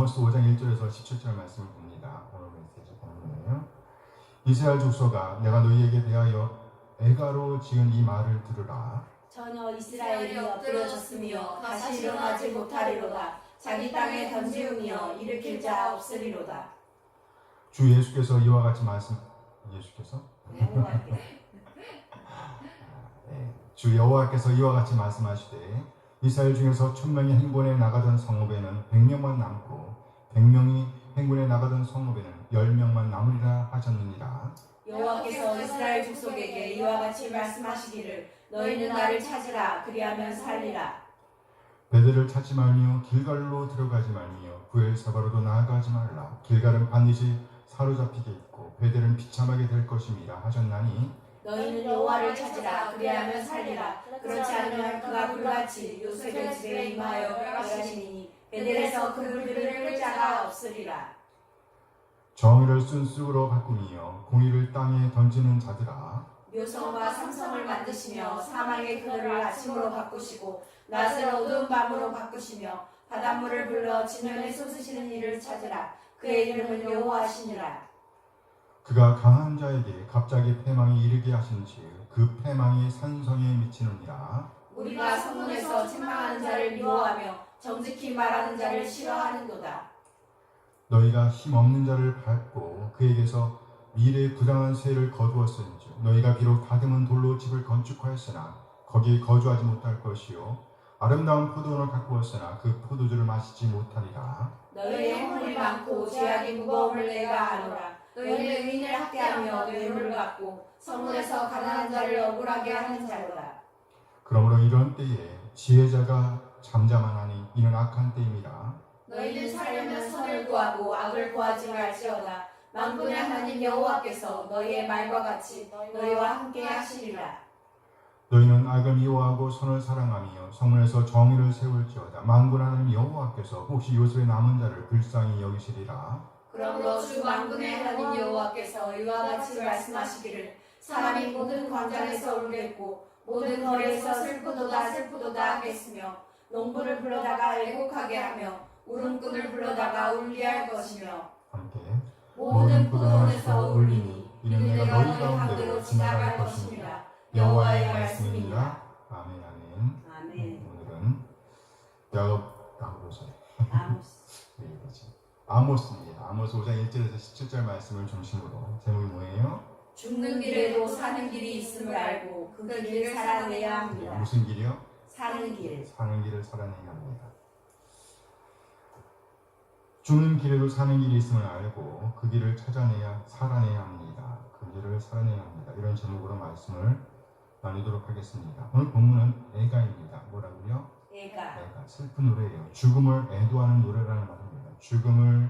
아모스 5장 1절에서 17절 말씀을 봅니다. 오늘 메시지 본문이에요. 이스라엘 족속아, 내가 너희에게 대하여 애가로 지은 이 말을 들으라. 전혀 이스라엘이 엎드러졌으며 다시 일어나지 못하리로다. 자기 땅에 던지우며 일으킬 자 없으리로다. 주 예수께서 이와 같이 주 여호와께서 이와 같이 말씀하시되 이스라엘 중에서 1000명이 행군에 나가던 성읍에는 100명만 남고 100명이 행군에 나가던 성읍에는 10명만 남으리라 하셨느니라. 여호와께서 이스라엘 족속에게 이와 같이 말씀하시기를 너희는 나를 찾으라. 그리하면 살리라. 베델을 찾지 말며 길갈로 들어가지 말며 부엘세바로도 나아가지 말라. 길갈은 반드시 사로잡히게 있고 베델은 비참하게 될 것임이라 하셨나니 너희는 여호와를 찾으라. 그리하면 살리라. 그렇지 않으면 그가 불같이 요셉의 집에 임하여 멸하시니 베델에서 그들을 끌 자가 없으리라. 정의를 쓴쑥으로 바꾸며 공의를 땅에 던지는 자들아, 묘성과 삼성을 만드시며 사망의 그늘을 아침으로 바꾸시고 낮을 어두운 밤으로 바꾸시며 바닷물을 불러 지면에 솟으시는 이를 찾으라. 그의 이름은 여호와시니라. 그가 강한 자에게 갑자기 패망이 이르게 하신즉 그 패망이 산성에 미치느니라. 우리가 성문에서 책망하는 자를 미워하며 정직히 말하는 자를 싫어하는도다. 너희가 힘없는 자를 밟고 그에게서 미래의 부당한 세를 거두었은즉 너희가 비록 다듬은 돌로 집을 건축하였으나 거기에 거주하지 못할 것이요 아름다운 포도원을 가꾸었으나 그 포도주를 마시지 못하리라. 너희의 행물이 많고 죄악의 무거움을 내가 아노라. 너희는 의인을 학대하며 뇌물을 받고 성문에서 가난한 자를 억울하게 하는 자로다. 그러므로 이런 때에 지혜자가 잠잠하나니 이는 악한 때입니다. 너희는 살려면 선을 구하고 악을 구하지 말지어다. 만군의 하나님 여호와께서 너희의 말과 같이 너희와 함께 하시리라. 너희는 악을 미워하고 선을 사랑하며 성문에서 정의를 세울지어다. 만군의 하나님 여호와께서 혹시 요셉의 남은 자를 불쌍히 여기시리라. 그러므로 주 만군의 하나님 여호와께서 이와 같이 말씀하시기를 사람이 모든 광장에서 울겠고 모든 거리에서 슬프도다 슬프도다 하겠으며 농부를 불러다가 애곡하게 하며 울음꾼을 불러다가 울리할 것이며 함께 모든 포도원에서 울리니 이는 내가 너희 가운데로 지나갈 것이니라. 여호와의 말씀이니라. 아멘. 아멘. 아멘. 오늘은 아모스입니다. 아모스 5장 1절에서 17절 말씀을 중심으로 제목이 뭐예요? 죽는 길에도 사는 길이 있음을 알고 그 길을 살아내야 합니다. 무슨 길이요? 사는 길. 사는 길을 살아내야 합니다. 죽는 길에도 사는 길이 있음을 알고 그 길을 찾아내야 살아내야 합니다. 그 길을 살아내야 합니다. 이런 제목으로 말씀을 나누도록 하겠습니다. 오늘 본문은 애가입니다. 뭐라고요? 애가. 슬픈 노래예요. 죽음을 애도하는 노래라는 말입니다. 죽음을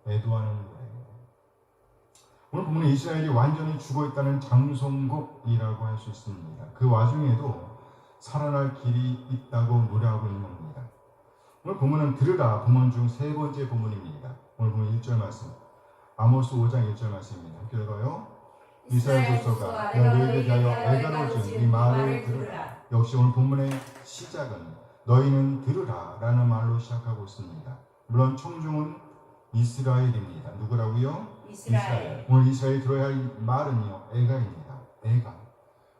애도하는 노래예요. 오늘 본문은 이스라엘이 완전히 죽어있다는 장송곡이라고 할 수 있습니다. 그 와중에도 살아날 길이 있다고 노래하고 있는 겁니다. 오늘 본문은 들으라 본문 중 세 번째 본문입니다. 오늘 본문 1절 말씀, 아모스 5장 1절 말씀입니다. 함께 읽어요. 이스라엘 족속아, 내가 너희에게 대하여 애가로 지은 이 말을 들으라. 역시 오늘 본문의 시작은 너희는 들으라 라는 말로 시작하고 있습니다. 물론 청중은 이스라엘입니다. 누구라고요? 이스라엘. 오늘 이스라엘이 들어야 할 말은요, 애가입니다. 애가.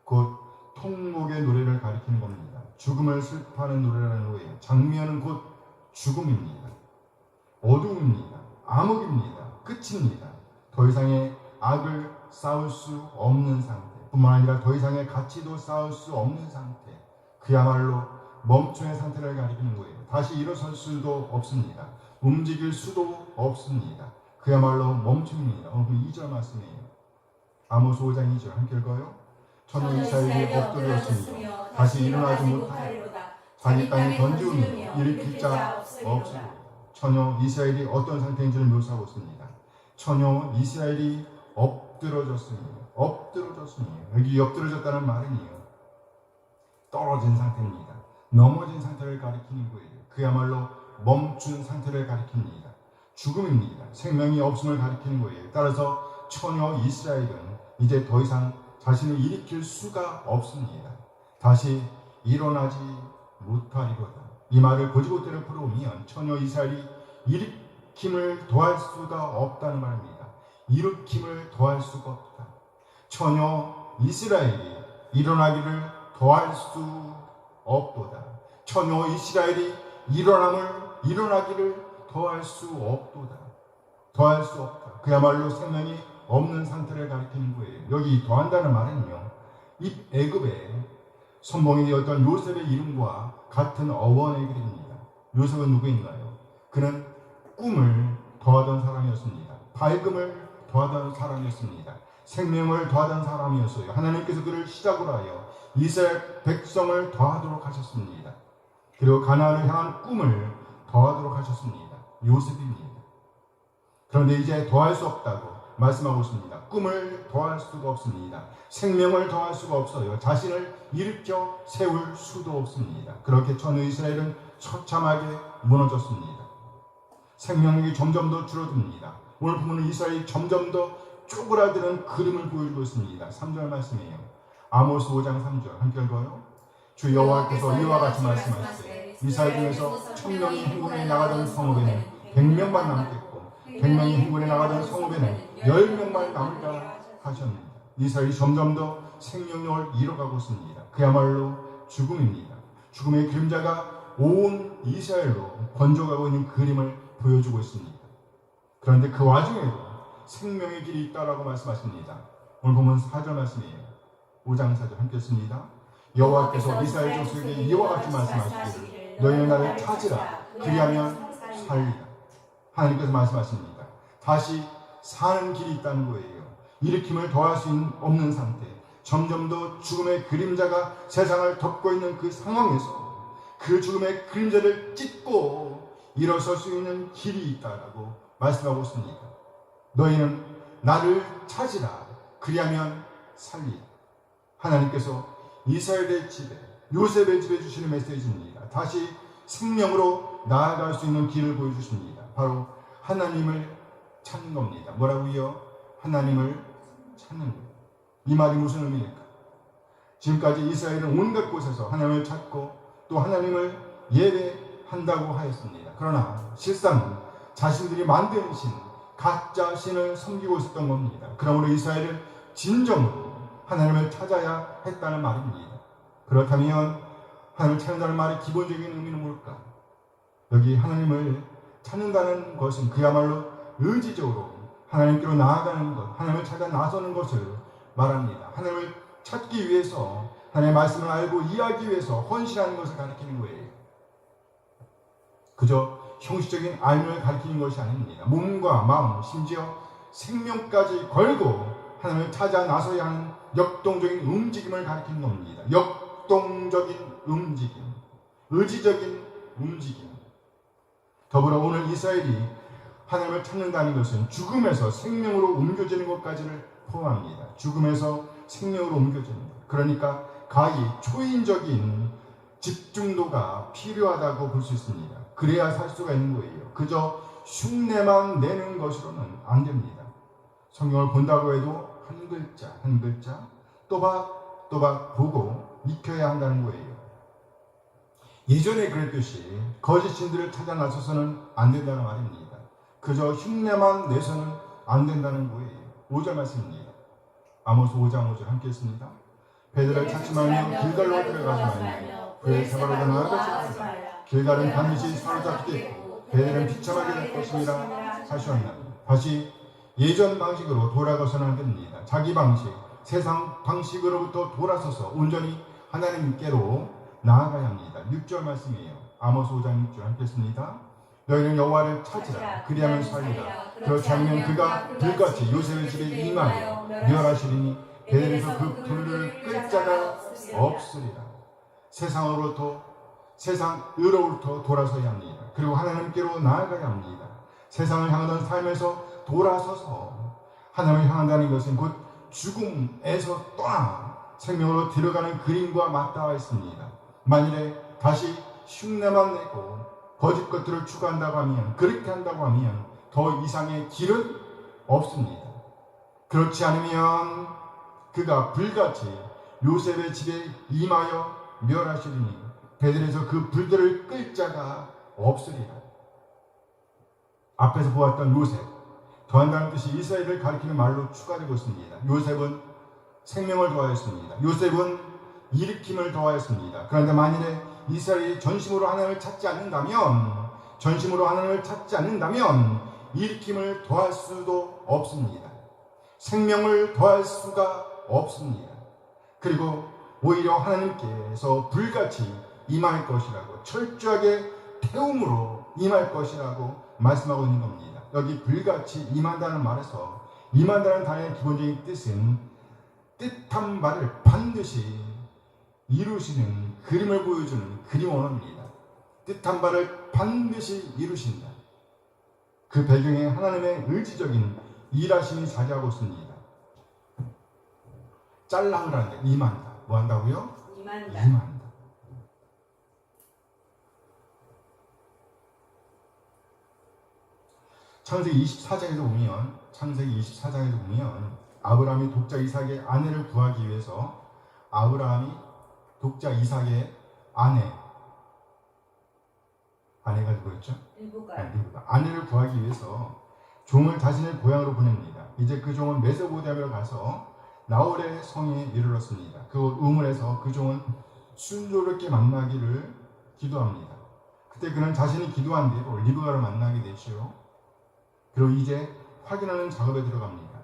곧 통곡의 노래를 가리키는 겁니다. 죽음을 슬퍼하는 노래라는 거예요. 장면은 곧 죽음입니다. 어둠입니다. 암흑입니다. 끝입니다. 더 이상의 악을 쌓을 수 없는 상태, 뿐만 아니라 더 이상의 가치도 쌓을 수 없는 상태, 그야말로 멈춤의 상태를 가리키는 거예요. 다시 일어설 수도 없습니다. 움직일 수도 없습니다. 그야말로 멈춤입니다. 오늘 2절 말씀이에요. 아모스 5장 2절 함께 읽어요. 천여 이스라엘이 엎드렸으며 다시 일어나지 못하리로다. 자기 땅에 던지우며 일으킬 자 없으리로다. 천여 이스라엘이 어떤 상태인지를 묘사하고 있습니다. 천여 이스라엘이 엎드러졌으며 여기 엎드러졌다는 말은요, 떨어진 상태입니다. 넘어진 상태를 가리키는 거예요. 그야말로 멈춘 상태를 가리킵니다. 죽음입니다. 생명이 없음을 가리키는 거예요. 따라서 천여 이스라엘은 이제 더 이상 자신을 일으킬 수가 없습니다. 다시 일어나지 못하리로다. 이 말을 고지고대로 풀어오면 천여 이스라엘이 일으킬 일으킴을 더할 수가 없다는 말입니다. 일으킴을 더할 수가 없다. 전혀 이스라엘이 일어나기를 더할 수 없도다. 전혀 이스라엘이 일어나기를 더할 수 없도다. 더할 수 없다. 그야말로 생명이 없는 상태를 가리키는 거예요. 여기 더한다는 말은요, 이 애굽의 선봉이었던 요셉의 이름과 같은 어원의 글입니다. 요셉은 누구인가요? 그는 꿈을 더하던 사람이었습니다. 밝음을 더하던 사람이었습니다. 생명을 더하던 사람이었어요. 하나님께서 그를 시작으로 하여 이스라엘 백성을 더하도록 하셨습니다. 그리고 가나안을 향한 꿈을 더하도록 하셨습니다. 요셉입니다. 그런데 이제 더할 수 없다고 말씀하고 있습니다. 꿈을 더할 수가 없습니다. 생명을 더할 수가 없어요. 자신을 일으켜 세울 수도 없습니다. 그렇게 전 이스라엘은 처참하게 무너졌습니다. 생명력이 점점 더 줄어듭니다. 오늘 보면 이스라엘이 점점 더 쪼그라드는 그림을 보여주고 있습니다. 3절 말씀이에요. 아모스 5장 3절 함께 읽어요. 주 여호와께서 이와 같이 말씀하시되 이스라엘 중에서 1000명이 행군에 나가던 성읍에는 100명만 남겠고 100명이 행군에 나가던 성읍에는 10명만 남으리라 하셨습니다. 이스라엘이 점점 더 생명력을 잃어가고 있습니다. 그야말로 죽음입니다. 죽음의 그림자가 온 이스라엘로 번져가고 있는 그림을 보여주고 있습니다. 그런데 그 와중에도 생명의 길이 있다라고 말씀하십니다. 오늘 보면 4절 말씀이에요. 5장 4절 함께 했습니다. 여호와께서 이스라엘 족속에게 이와 같이 말씀하시기를 너희는 나를 찾으라 그리하면 살리라. 하나님께서 말씀하십니다. 다시 사는 길이 있다는 거예요. 일으킴을 더할 수 없는 상태, 점점 더 죽음의 그림자가 세상을 덮고 있는 그 상황에서 그 죽음의 그림자를 찢고 일어설 수 있는 길이 있다라고 말씀하고 있습니다. 너희는 나를 찾으라 그리하면 살리라. 하나님께서 이스라엘의 집에, 요셉의 집에 주시는 메시지입니다. 다시 생명으로 나아갈 수 있는 길을 보여주십니다. 바로 하나님을 찾는 겁니다. 뭐라고요? 하나님을 찾는 거예요. 이 말이 무슨 의미일까? 지금까지 이스라엘은 온갖 곳에서 하나님을 찾고 또 하나님을 예배한다고 하였습니다. 그러나 실상은 자신들이 만든 신, 가짜 신을 섬기고 있었던 겁니다. 그러므로 이스라엘은 진정으로 하나님을 찾아야 했다는 말입니다. 그렇다면 하나님을 찾는다는 말의 기본적인 의미는 뭘까? 여기 하나님을 찾는다는 것은 그야말로 의지적으로 하나님께로 나아가는 것, 하나님을 찾아 나서는 것을 말합니다. 하나님을 찾기 위해서 하나님의 말씀을 알고 이해하기 위해서 헌신하는 것을 가리키는 거예요. 그저 형식적인 알을 가리키는 것이 아닙니다. 몸과 마음, 심지어 생명까지 걸고 하나님을 찾아 나서야 하는 역동적인 움직임을 가리키는 겁니다. 역동적인 움직임, 의지적인 움직임. 더불어 오늘 이스라엘이 하나님을 찾는다는 것은 죽음에서 생명으로 옮겨지는 것까지를 포함합니다. 죽음에서 생명으로 옮겨지는 것. 그러니까 가히 초인적인 집중도가 필요하다고 볼 수 있습니다. 그래야 살 수가 있는 거예요. 그저 흉내만 내는 것으로는 안 됩니다. 성경을 본다고 해도 한 글자 한 글자 또박또박 보고 익혀야 한다는 거예요. 예전에 그랬듯이 거짓 신들을 찾아 나서서는 안 된다는 말입니다. 그저 흉내만 내서는 안 된다는 거예요. 5절 말씀입니다. 아모스 5장 5절 함께 했습니다. 베델을 찾지 말며 길갈로 들어가지 말며 그의 사바로가 나아가지 말라. 길갈은 반드시 사로잡히겠고 베델은 비참하게 될 것이니라 하셨나. 다시 예전 방식으로 돌아가서는 안 됩니다. 자기 방식, 세상 방식으로부터 돌아서서 온전히 하나님께로 나아가야 합니다. 6절 말씀이에요. 아모스 5장 6절 함께 했습니다. 너희는 여호와를 찾으라 그리하면 살리라. 그렇지 않으면 그가 불같이 요셉의 집에 임하여 멸하시리니 베델에서 그 불을 끌 자가 없으리라. 세상으로부터 돌아서야 합니다. 그리고 하나님께로 나아가야 합니다. 세상을 향하던 삶에서 돌아서서 하나님을 향한다는 것은 곧 죽음에서 떠나 생명으로 들어가는 그림과 맞닿아 있습니다. 만일에 다시 흉내만 내고 거짓 것들을 추구한다고 하면, 그렇게 한다고 하면 더 이상의 길은 없습니다. 그렇지 않으면 그가 불같이 요셉의 집에 임하여 멸하시리니 베델에서 그 불들을 끌 자가 없으리라. 앞에서 보았던 요셉, 더한다는 뜻이 이스라엘을 가리키는 말로 추가되고 있습니다. 요셉은 생명을 더하였습니다. 요셉은 일으킴을 더하였습니다. 그런데 만일에 이스라엘이 전심으로 하나님을 찾지 않는다면 일으킴을 더할 수도 없습니다. 생명을 더할 수가 없습니다. 그리고 오히려 하나님께서 불같이 임할 것이라고, 철저하게 태움으로 임할 것이라고 말씀하고 있는 겁니다. 여기 불같이 임한다는 말에서 임한다는 단어의 기본적인 뜻은 뜻한 바를 반드시 이루시는 그림을 보여주는 그림 언어입니다. 뜻한 바를 반드시 이루신다. 그 배경에 하나님의 의지적인 일하심이 자리하고 있습니다. 짤랑을 임한다. 뭐 한다고요? 임한다. 창세기 24장에서 보면 아브라함이 독자 이삭의 아내를 구하기 위해서 아브라함이 독자 이삭의 아내가 누구였죠? 리브가. 아내를 구하기 위해서 종을 자신의 고향으로 보냅니다. 이제 그 종은 메소포타미아로 가서 나홀의 성에 이르렀습니다. 그 우물에서 그 종은 순조롭게 만나기를 기도합니다. 그때 그는 자신이 기도한 대로 리브가를 만나게 되죠. 그리고 이제 확인하는 작업에 들어갑니다.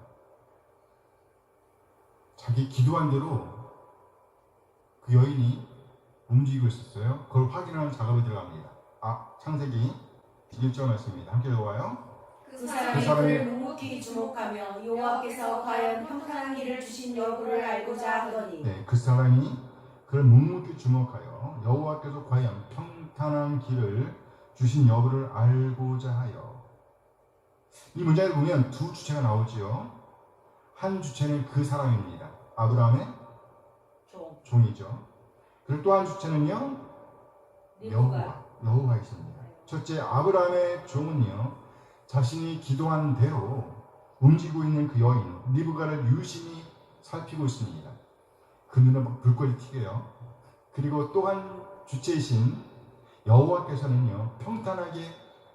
자기 기도한 대로 그 여인이 움직이고 있었어요. 그걸 확인하는 작업에 들어갑니다. 창세기 1절 말씀입니다. 함께 읽어봐요. 그 사람이 그를 묵묵히 주목하며 여호와께서 과연 평탄한 길을 주신 여부를 알고자 하더니 그 사람이 그를 묵묵히 주목하여 여호와께서 과연 평탄한 길을 주신 여부를 알고자 하여. 이 문장을 보면 두 주체가 나오지요. 한 주체는 그 사람입니다. 아브라함의 종이죠. 그리고 또 한 주체는요, 여호와이십니다. 첫째, 아브라함의 종은요, 자신이 기도한 대로 움직이고 있는 그 여인 리브가를 유심히 살피고 있습니다. 그 눈에 막 불꽃이 튀겨요. 그리고 또한 주체이신 여호와께서는요, 평탄하게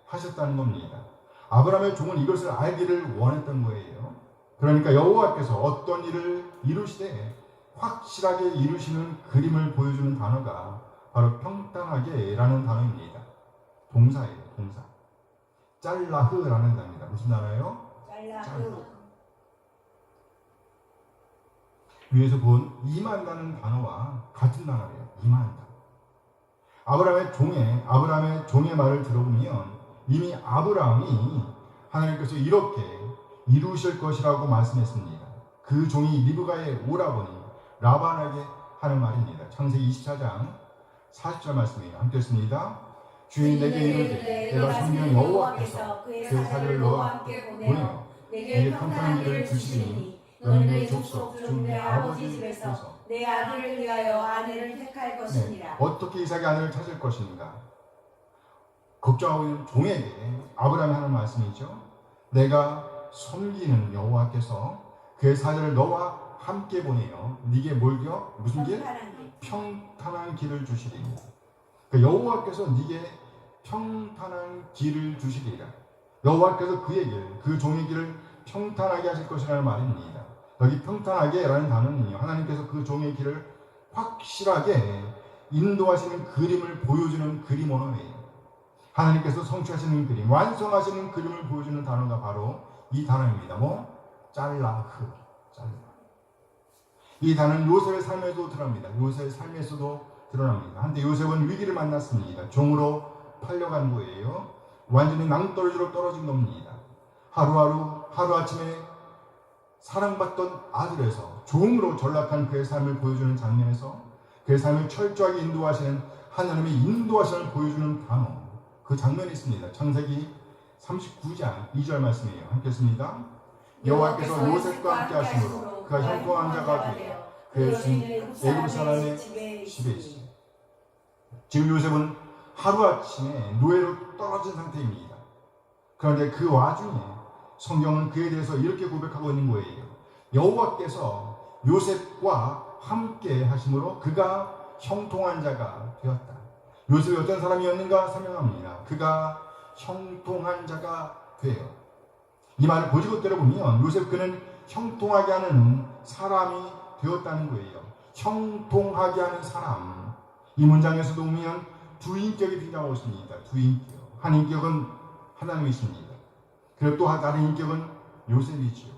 하셨다는 겁니다. 아브라함의 종은 이것을 알기를 원했던 거예요. 그러니까 여호와께서 어떤 일을 이루시되 확실하게 이루시는 그림을 보여주는 단어가 바로 평탄하게 라는 단어입니다. 동사예요. 동사. 짤라흐라는 단어입니다. 무슨 단어예요? 짤라흐. 위에서 본 임한다는 단어와 같은 단어예요. 임한다. 아브라함의 종의 말을 들어보면 이미 아브라함이 하나님께서 이렇게 이루실 것이라고 말씀했습니다. 그 종이 리브가의 오라버니 라반에게 하는 말입니다. 창세기 24장 40절 말씀이에요. 함께 했습니다. 주인 내게 이르되 내가 섬기는 여호와께서 그의 사자를 너와 함께 보내어 내게 평탄한 길을 주시리니 너는 내 족속 중 내 아버지 집에서 내 아들을 위하여 아내를 택할 것이니라. 어떻게 이삭의 아내를 찾을 것인가? 걱정하고 있는 종에게 아브라함이 하는 말씀이죠. 내가 섬기는 여호와께서 그의 사자를 너와 함께 보내어 네게 뭘요? 무슨 길? 평탄한 길을 주시리니. 그러니까 여호와께서 네게 평탄한 길을 주시리라. 여호와께서 그의 길, 그 종의 길을 평탄하게 하실 것이라는 말입니다. 여기 평탄하게라는 단어는요, 하나님께서 그 종의 길을 확실하게 인도하시는 그림을 보여주는 그림 언어예요. 하나님께서 성취하시는 그림, 완성하시는 그림을 보여주는 단어가 바로 이 단어입니다. 짤라흐. 이 단어는 요셉의 삶에도 드러납니다. 요셉의 삶에서도 드러납니다. 한때 요셉은 위기를 만났습니다. 종으로 팔려간 거예요. 완전히 낭떠러지로 떨어진 겁니다. 하루아침에 사랑받던 아들에서 종으로 전락한 그의 삶을 보여주는 장면에서 그의 삶을 철저하게 인도하시는 하나님의 인도하심을 보여주는 단어, 그 장면이 있습니다. 창세기 39장 2절 말씀이에요. 함께 했습니다. 여호와께서 요셉과 함께 하심으로 그가 형통한 자가 되어 그의 신 애굽 사람의 집에 있으니. 지금 요셉은 하루아침에 노예로 떨어진 상태입니다. 그런데 그 와중에 성경은 그에 대해서 이렇게 고백하고 있는 거예요. 여호와께서 요셉과 함께 하심으로 그가 형통한 자가 되었다. 요셉이 어떤 사람이었는가 설명합니다. 그가 형통한 자가 돼요. 이 말을 고지것대로 보면 요셉 그는 형통하게 하는 사람이 되었다는 거예요. 형통하게 하는 사람. 이 문장에서도 보면 두 인격이 등장하고 있습니다. 두 인격. 한 인격은 하나님이십니다. 그리고 또 다른 인격은 요셉이지요.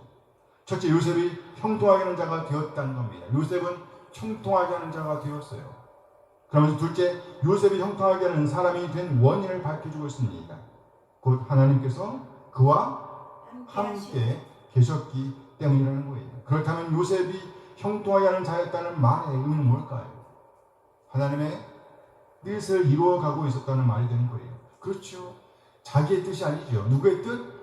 첫째, 요셉이 형통하게 하는 자가 되었다는 겁니다. 요셉은 형통하게 하는 자가 되었어요. 그러면서 둘째, 요셉이 형통하게 하는 사람이 된 원인을 밝혀주고 있습니다. 곧 하나님께서 그와 함께 계셨기 때문이라는 거예요. 그렇다면 요셉이 형통하게 하는 자였다는 말의 의미는 뭘까요? 하나님의 뜻을 이루어가고 있었다는 말이 되는 거예요. 그렇죠. 자기의 뜻이 아니죠. 누구의 뜻?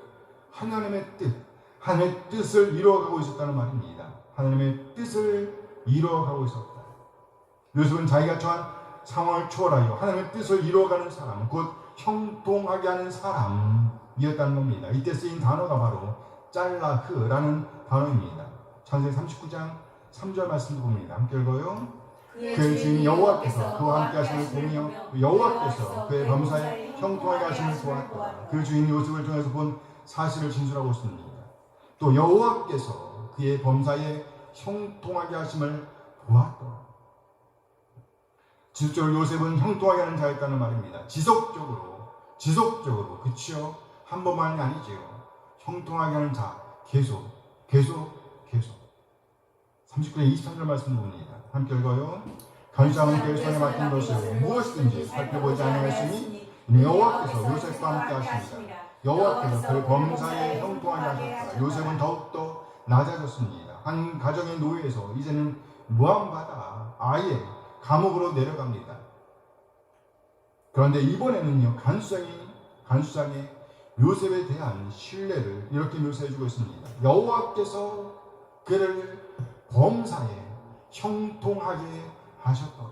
하나님의 뜻. 하나님의 뜻을 이루어가고 있었다는 말입니다. 하나님의 뜻을 이루어가고 있었다. 요셉은 자기가 처한 상황을 초월하여 하나님의 뜻을 이루어가는 사람, 곧 형통하게 하는 사람이었다는 겁니다. 이때 쓰인 단어가 바로 짤라흐라는 단어입니다. 창세기 39장 3절 말씀도 봅니다. 함께 읽어요. 그의 주인 여호와께서 그와 함께 하심을 보며 여호와께서 그의 범사에 형통하게 하심을 보았다. 그 주인이 요셉을 통해서 본 사실을 진술하고 있습니다. 또 여호와께서 그의 범사에 형통하게 하심을 보았다. 지속적으로 요셉은 형통하게 하는 자였다는 말입니다. 지속적으로, 그치요? 한 번만이 아니지요. 형통하게 하는 자, 계속. 39장 23절 말씀 봅니다. 함께 읽어요. 간수장은 그의 손에 맡긴 것을 무엇이든지 살펴보지 아니하였으니 여호와께서 요셉과 함께 하십니다. 여호와께서 그 범사에 형통하게 하셨다. 요셉은 더욱더 낮아졌습니다. 한 가정의 노예에서 이제는 모함받아 아예 감옥으로 내려갑니다. 그런데 이번에는요, 간수장이 요셉에 대한 신뢰를 이렇게 묘사해주고 있습니다. 여호와께서 그를 범사에 형통하게 하셨다.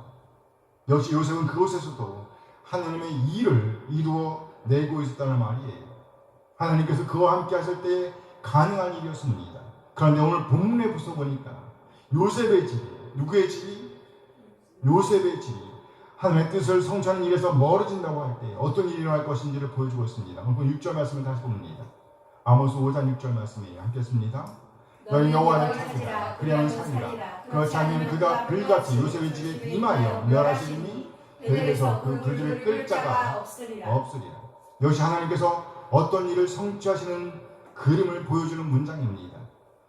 역시 요셉은 그곳에서도 하나님의 일을 이루어내고 있었다는 말이에요. 하나님께서 그와 함께 하실 때 가능한 일이었습니다. 그런데 오늘 본문에 붙어 보니까 요셉의 집이, 누구의 집이? 요셉의 집이 하나님의 뜻을 성취하는 일에서 멀어진다고 할 때 어떤 일이 일어날 것인지를 보여주고 있습니다. 오늘 6절 말씀을 다시 봅니다. 아모스 5장 6절 말씀이에요. 함께 했습니다. 너희 여호와를 찾으라. 그리하면 살리라. 그렇지 않으면 그가 불같이 요셉의 집에 임하여 멸하시리니 그에게서 그 불들을 끌 자가 없으리라. 역시 하나님께서 어떤 일을 성취하시는 그림을 보여주는 문장입니다.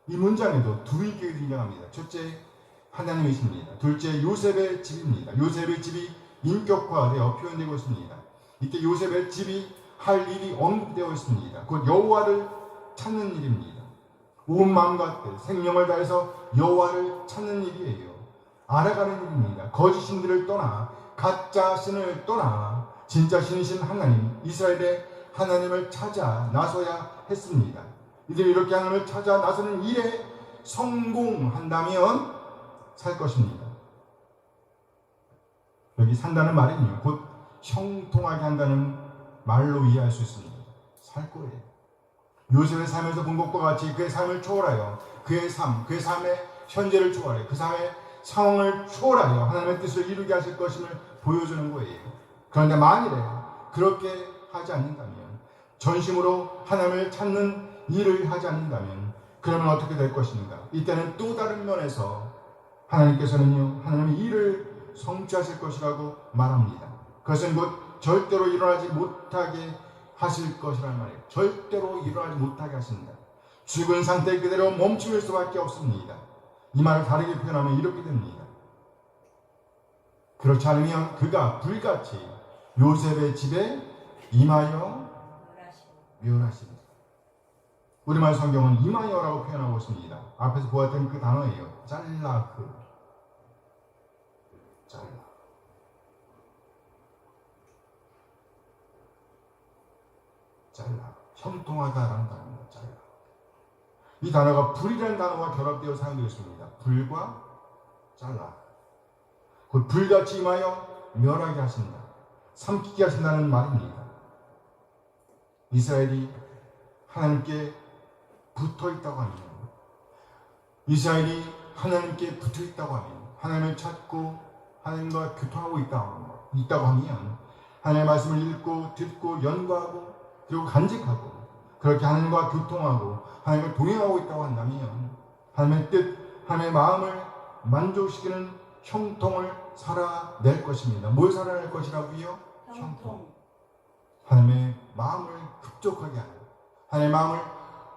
이 문장에도 두 인격이 등장합니다. 첫째, 하나님이십니다. 둘째, 요셉의 집입니다. 요셉의 집이 인격화되어 표현되고 있습니다. 이때 요셉의 집이 할 일이 언급되어 있습니다. 곧 여호와를 찾는 일입니다. 온 마음과 뜻, 생명을 다해서 여호와를 찾는 일이에요. 알아가는 일입니다. 거짓 신들을 떠나 가짜 신을 떠나 진짜 신이신 하나님, 이스라엘의 하나님을 찾아 나서야 했습니다. 이들이 이렇게 하나님을 찾아 나서는 일에 성공한다면 살 것입니다. 여기 산다는 말은요, 곧 형통하게 한다는 말로 이해할 수 있습니다. 살 거예요. 요셉의 삶에서 본 것과 같이 그의 삶을 초월하여 그의 삶의 현재를 초월하여 그 삶의 상황을 초월하여 하나님의 뜻을 이루게 하실 것임을 보여주는 거예요. 그런데 만일에 그렇게 하지 않는다면, 전심으로 하나님을 찾는 일을 하지 않는다면 그러면 어떻게 될 것인가? 이때는 또 다른 면에서 하나님께서는요, 하나님의 일을 성취하실 것이라고 말합니다. 그것은 곧 절대로 일어나지 못하게 하실 것이라는 말이에요. 절대로 일어나지 못하게 하신다. 죽은 상태 그대로 멈출 수밖에 없습니다. 이 말을 다르게 표현하면 이렇게 됩니다. 그렇지 않으면 그가 불같이 요셉의 집에 임하여 멸하시리라. 우리말 성경은 임하여라고 표현하고 있습니다. 앞에서 보았던 그 단어예요. 짤라흐. 잘라. 형통하다라는 단어입니다. 잘라. 이 단어가 불이라는 단어와 결합되어 사용되어 있습니다. 불과 잘라. 곧 불같이 임하여 멸하게 하신다. 삼키게 하신다는 말입니다. 이스라엘이 하나님께 붙어 있다고 하면, 이스라엘이 하나님께 붙어 있다고 하면, 하나님을 찾고 하나님과 교통하고 있다고 하면, 하나님의 말씀을 읽고 듣고 연구하고 그리고 간직하고 그렇게 하나님과 교통하고 하나님과 동행하고 있다고 한다면 하나님의 뜻, 하나님의 마음을 만족시키는 형통을 살아낼 것입니다. 뭘 살아낼 것이라고요? 형통. 하나님의 마음을 흡족하게 하는, 하나님의 마음을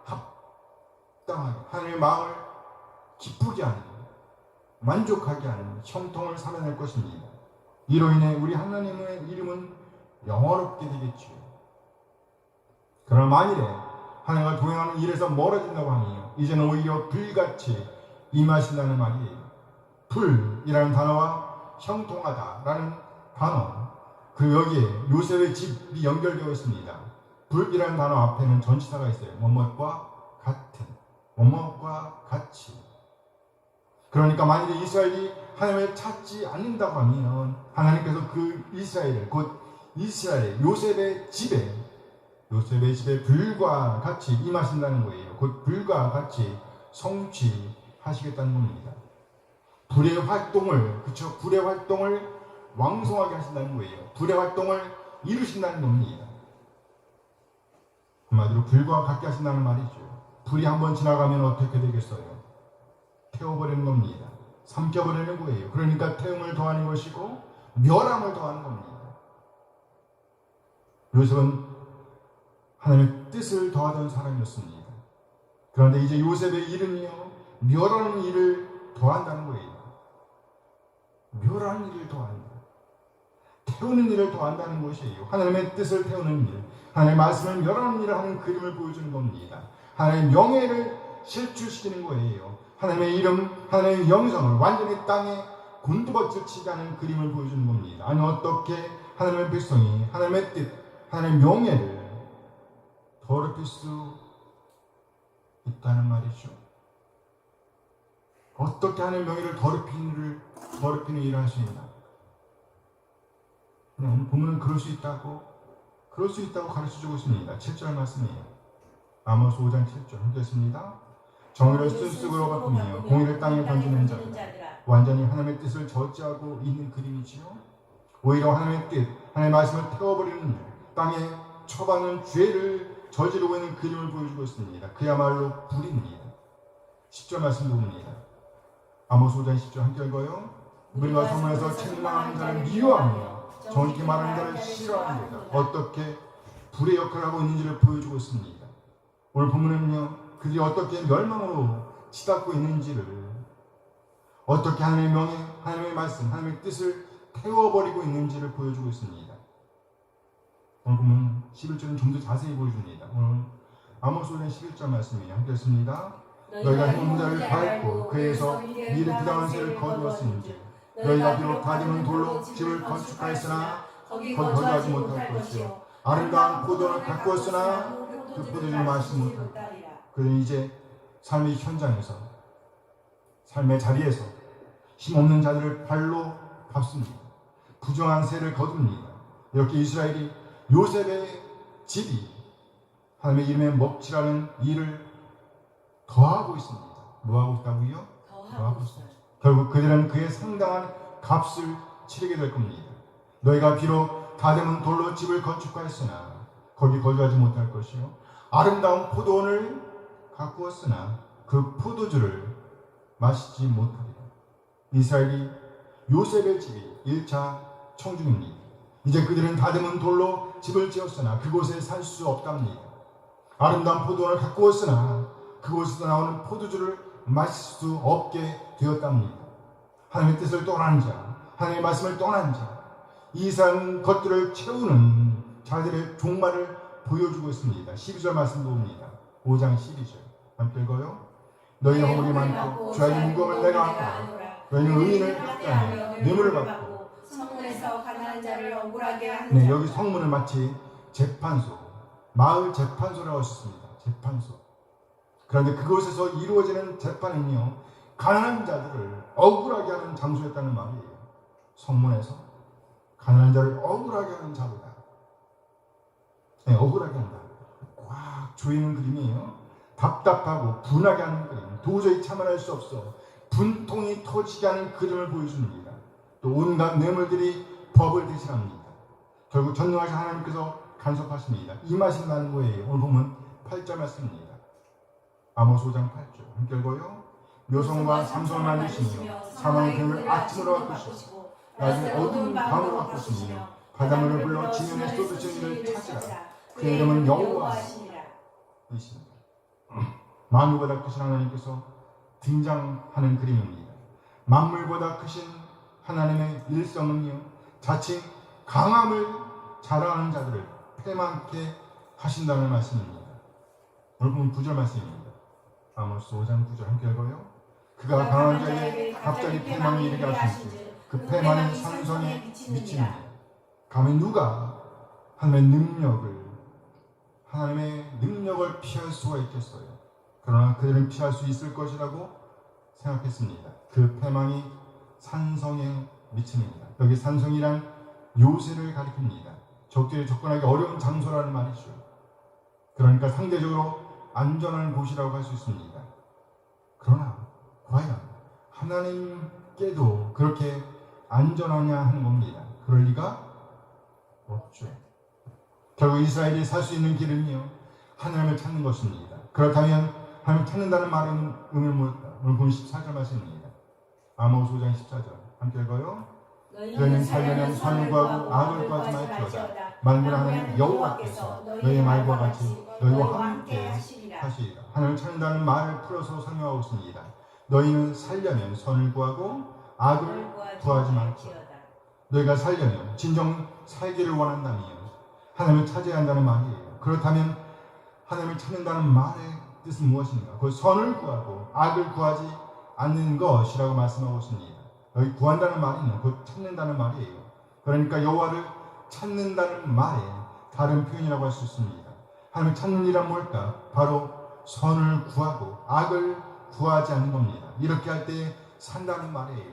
합당하게, 하나님의 마음을 기쁘게 하는, 만족하게 하는 형통을 살아낼 것입니다. 이로 인해 우리 하나님의 이름은 영화롭게 되겠지요. 그러나 만일에 하나님과 동행하는 일에서 멀어진다고 하면 이제는 오히려 불같이 임하신다는 말이에요. 불이라는 단어와 형통하다라는 단어, 그리고 여기에 요셉의 집이 연결되어 있습니다. 불이라는 단어 앞에는 전치사가 있어요. 뭐뭐과 같은, 뭐뭐과 같이. 그러니까 만일에 이스라엘이 하나님을 찾지 않는다고 하면 하나님께서 그 이스라엘을, 곧 이스라엘 요셉의 집에 불과 같이 임하신다는 거예요. 곧 불과 같이 성취하시겠다는 겁니다. 불의 활동을, 그쵸? 불의 활동을 왕성하게 하신다는 거예요. 불의 활동을 이루신다는 겁니다. 한마디로 불과 같게 하신다는 말이죠. 불이 한번 지나가면 어떻게 되겠어요? 태워버리는 겁니다. 삼켜버리는 거예요. 그러니까 태움을 더하는 것이고 멸함을 더하는 겁니다. 요셉은 하나님의 뜻을 더하던 사람이었습니다. 그런데 이제 요셉의 일은요, 멸하는 일을 더한다는 거예요. 멸하는 일을 더한다. 태우는 일을 더한다는 것이에요. 하나님의 뜻을 태우는 일, 하나님의 말씀을 멸하는 일을 하는 그림을 보여주는 겁니다. 하나님의 명예를 실추시키는 거예요. 하나님의 이름, 하나님의 영성을 완전히 땅에 곤두박질 치게 하는 그림을 보여주는 겁니다. 아니 어떻게 하나님의 백성이 하나님의 뜻, 하나님의 명예를 더럽힐 수 있다는 말이죠. 어떻게 하나님의 명예를 더럽히는 일을 할 수 있나? 오늘 본문은 그럴 수 있다고 가르쳐주고 있습니다. 7절 말씀이에요. 아모스 5장 7절 읽겠습니다. 정의를 씀씀으로 바꾸며 공의를 땅에 던지는 자들아, 완전히 하나님의 뜻을 저지하고 있는 그림이지요. 오히려 하나님의 뜻, 하나님의 말씀을 태워버리는 일, 땅에 처박는 죄를 저지르고 있는 그림을 보여주고 있습니다. 그야말로 불입니다. 10절 말씀도 봅니다. 아모스 5장 10절 함께 읽어요. 우리가 소문에서 책망하는 자를 미워하며 정직히 말하는 자를 싫어합니다. 어떻게 불의 역할을 하고 있는지를 보여주고 있습니다. 오늘 본문은요, 그들이 어떻게 멸망으로 치닫고 있는지를, 어떻게 하나님의 명예, 하나님의 말씀, 하나님의 뜻을 태워버리고 있는지를 보여주고 있습니다. 오늘 보면 11절은 좀 더 자세히 보여줍니다. 오늘 아모스 5장 11절 말씀이에요. 함께 읽습니다. 너희가 형자를 밟고 그에서 미래 부당한 새를 거두었으니 너희가 비록 다듬은 돌로 집을 건축하였으나 거기 거주하지 못할 것이요 아름다운 포도를 가꾸었으나 그 포도주를 마시지 못할 것이요. 그는 이제 삶의 현장에서, 삶의 자리에서 힘없는 자들을 발로 밟습니다. 부정한 새를 거둡니다. 이렇게 이스라엘이 요셉의 집이 하나님의 이름에 먹칠하는 일을 더하고 있습니다. 뭐하고 있다고요? 더하고 있습니다. 결국 그들은 그의 상당한 값을 치르게 될 겁니다. 너희가 비록 다듬은 돌로 집을 건축하였으나 거기 거주하지 못할 것이요 아름다운 포도원을 가꾸었으나 그 포도주를 마시지 못하리라. 이스라엘이 요셉의 집이 1차 청중입니다. 이제 그들은 다듬은 돌로 집을 지었으나 그곳에 살 수 없답니다. 아름다운 포도원을 가꾸었으나 그곳에서 나오는 포도주를 마실 수 없게 되었답니다. 하나님의 뜻을 떠난 자, 하나님의 말씀을 떠난 자, 이상 것들을 채우는 자들의 종말을 보여주고 있습니다. 12절 말씀도 봅니다. 5장 12절 함께 읽어요. 너희는 허물이 많고 죄의 무거움을 내가 안고 너희는 의인을 학대하며 뇌물을 받고 성문에서 가난한 자를 억울하게 하는 네, 여기 성문은 마치 재판소, 마을 재판소라고 했습니다. 재판소. 그런데 그곳에서 이루어지는 재판은요, 가난한 자들을 억울하게 하는 장소였다는 말이에요. 성문에서 가난한 자를 억울하게 하는 자리다. 네, 억울하게 한다. 꽉 조이는 그림이에요. 답답하고 분하게 하는 그림, 도저히 참아낼 수 없어 분통이 터지게 하는 그림을 보여줍니다. 또 온갖 뇌물들이 법을 대신합니다. 결국 전능하신 하나님께서 간섭하십니다. 임하신다는 거예요. 오늘 보면 8절 말씀입니다. 아모스 5장 8절 함께 읽어요. 묘성과 삼성을 만드시며 사망의 금을 아침으로 바꾸시고 낮은 어두운 밤으로 바꾸시며 바닷물을 불러 지면에 쏟으시는 이를 찾으라. 그 이름은 여호와시니라. 만물보다 크신 하나님께서 등장하는 그림입니다. 만물보다 크신 하나님의 일성은요, 자칭 강함을 자랑하는 자들을 패망케 하신다는 말씀입니다. 오늘 보면 9절 말씀입니다. 아모스 5장 9절 함께 읽어요. 그가 강한 자에게 갑자기 패망이 이르게 하시니 그 패망이 산성에 미치느니라. 감히 누가 하나님의 능력을 피할 수가 있겠어요? 그러나 그들은 피할 수 있을 것이라고 생각했습니다. 그 패망이 산성에 미치느니라. 여기 산성이란 요새를 가리킵니다. 적들이 접근하기 어려운 장소라는 말이죠. 그러니까 상대적으로 안전한 곳이라고 할 수 있습니다. 그러나 과연 하나님께도 그렇게 안전하냐 하는 겁니다. 그럴 리가 없죠. 결국 이스라엘이 살 수 있는 길은요, 하나님을 찾는 것입니다. 그렇다면 하나님을 찾는다는 말은 의미는 뭘까? 오늘 보면 14절 말씀입니다. 아모스 5장 14절 함께 읽어요. 너희는 살려면 선을 구하고 악을 구하지 말지어다. 만군의 하나님 여호와께서 너희의 말과 같이 너희와 함께 하시리라. 하나님을 찾는다는 말을 풀어서 설명하고 있습니다. 너희는 살려면 선을 구하고 악을 구하지 말지어다. 너희가 살려면 진정 살기를 원한다면 하나님을 찾아야 한다는 말이에요. 그렇다면 하나님을 찾는다는 말의 뜻은 무엇인가? 그 선을 구하고 악을 구하지 않는 것이라고 말씀하고 있습니다. 여기 구한다는 말은 곧 찾는다는 말이에요. 그러니까 여호와를 찾는다는 말의 다른 표현이라고 할 수 있습니다. 하나님을 찾는 일은 뭘까? 바로 선을 구하고 악을 구하지 않는 겁니다. 이렇게 할 때 산다는 말이에요.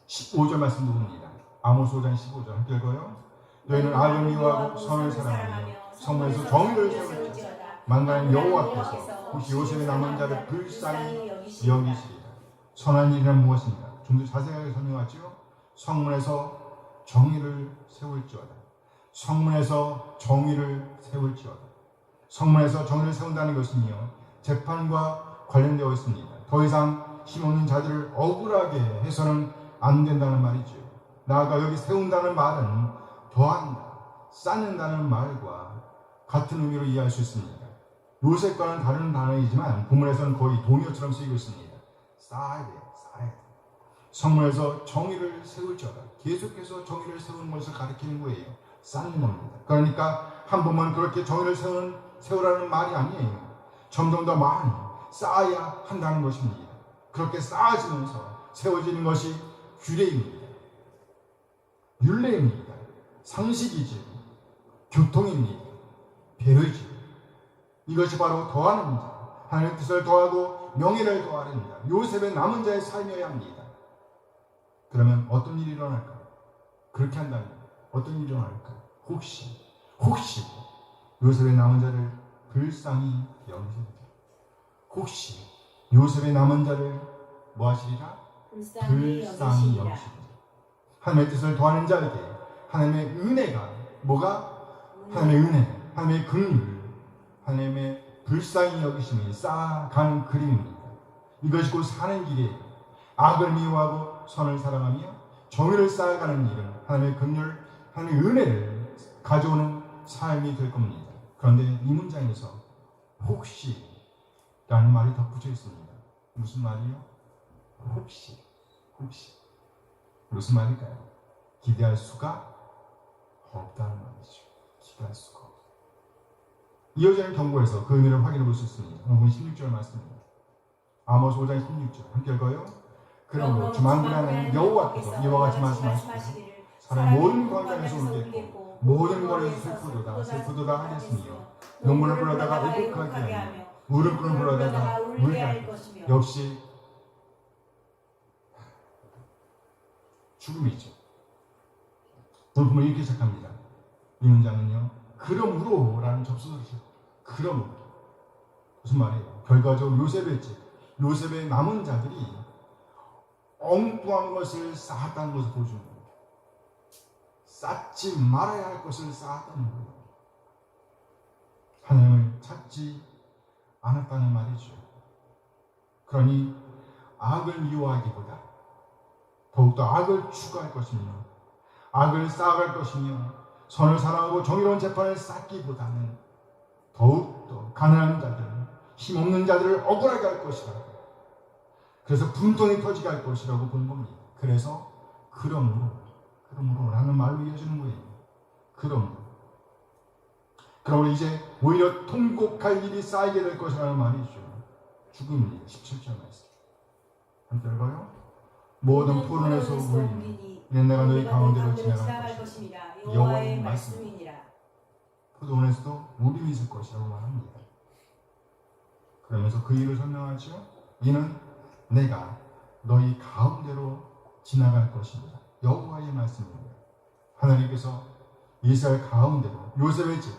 15절 말씀도 봅니다. 아모스 5장 15절 함께 읽어요. 너희는 악을 미워하고 선을 사랑하며 성문에서 정의를 세울지어다. 만군의 여호와께서 혹시 요셉의 남은 자를 불쌍히 여기시리라. 선한 일이란 무엇인가? 좀 더 자세하게 설명하지요. 성문에서 정의를 세울지어다. 성문에서 정의를 세울지어다. 성문에서 정의를 세운다는 것은요, 재판과 관련되어 있습니다. 더 이상 힘없는 자들을 억울하게 해서는 안 된다는 말이죠. 나아가 여기 세운다는 말은 더한다, 쌓는다는 말과 같은 의미로 이해할 수 있습니다. 요셉과는 다른 단어이지만 본문에서는 거의 동요처럼 쓰이고 있습니다. 쌓아야 돼요. 쌓아야 돼요. 성문에서 정의를 세울지어다. 계속해서 정의를 세우는 것을 가리키는 거예요. 쌓는 겁니다. 그러니까 한 번만 그렇게 정의를 세우라는 말이 아니에요. 점점 더 많이 쌓아야 한다는 것입니다. 그렇게 쌓아지면서 세워지는 것이 규례입니다. 율례입니다. 상식이지, 교통입니다. 배려이지. 이것이 바로 더하는 자, 하나님의 뜻을 더하고 명예를 더하는 자, 요셉의 남은 자의 삶이어야 합니다. 그러면 어떤 일이 일어날까? 그렇게 한다면 어떤 일이 일어날까? 혹시 요셉의 남은 자를 불쌍히 여기시리라. 혹시 요셉의 남은 자를 뭐 하시리라? 불쌍히 여기시리라. 하나님의 뜻을 더하는 자에게 하나님의 은혜가 뭐가? 하나님의 은혜, 하나님의 긍휼, 하나님의 불쌍히 여기심이 쌓아가는 그림입니다. 이것이 곧 사는 길이에요. 악을 미워하고 선을 사랑하며 정의를 쌓아가는 일은 하나님의 긍휼, 하나님의 은혜를 가져오는 삶이 될 겁니다. 그런데 이 문장에서 혹시라는 말이 덧붙여 있습니다. 무슨 말이요? 혹시. 무슨 말일까요? 기대할 수가 없다는 말이죠. 기대할 수가 없다. 이어지는 경고에서 그 의미를 확인해 볼 수 있습니다. 오늘 16절 말씀입니다. 아모스 5장 16절 함께 읽어요. 그러므로 주 만군의 하나님 여호와께서 이와 같이 말씀하시기를 사람 모든 광장에서 울겠고 모든 거리에서 슬프도다 하겠으며 눈물을 불러다가 애곡하게 하며 울음꾼을 불러다가 울게 할 것이며 역시 죽음이죠. 오늘 보면 이렇게 시작합니다. 이 문장은요, 그러므로 라는 접수를 했어요. 그러므로. 무슨 말이에요? 결과적으로 요셉의 남은 자들이 엉뚱한 것을 쌓았다는 것을 보여주는 겁니다. 쌓지 말아야 할 것을 쌓았다는 거예요. 하나님을 찾지 않았다는 말이죠. 그러니 악을 미워하기보다 더욱더 악을 추구할 것이며 악을 쌓아갈 것이며 선을 사랑하고 정의로운 재판을 쌓기보다는 더욱더 가난한 자들, 힘없는 자들을 억울하게 할 것이다. 그래서 분통이 터지게 할 것이라고 본 겁니다. 그래서 그러므로 라는 말로 이어지는 거예요. 그러므로 이제 오히려 통곡할 일이 쌓이게 될 것이라는 말이죠. 죽음입니다. 17절 말씀. 함께 읽어요. 모든 포로에서 울리니 이는 내가 너희 가운데로 지나갈 것이니라. 여호와의 말씀이니라. 포도원에서도 울음이 있을 것이라고 말합니다. 그러면서 그 일을 설명하죠. 이는 내가 너희 가운데로 지나갈 것입니다. 여호와의 말씀입니다. 하나님께서 이스라엘 가운데로 요셉의 집,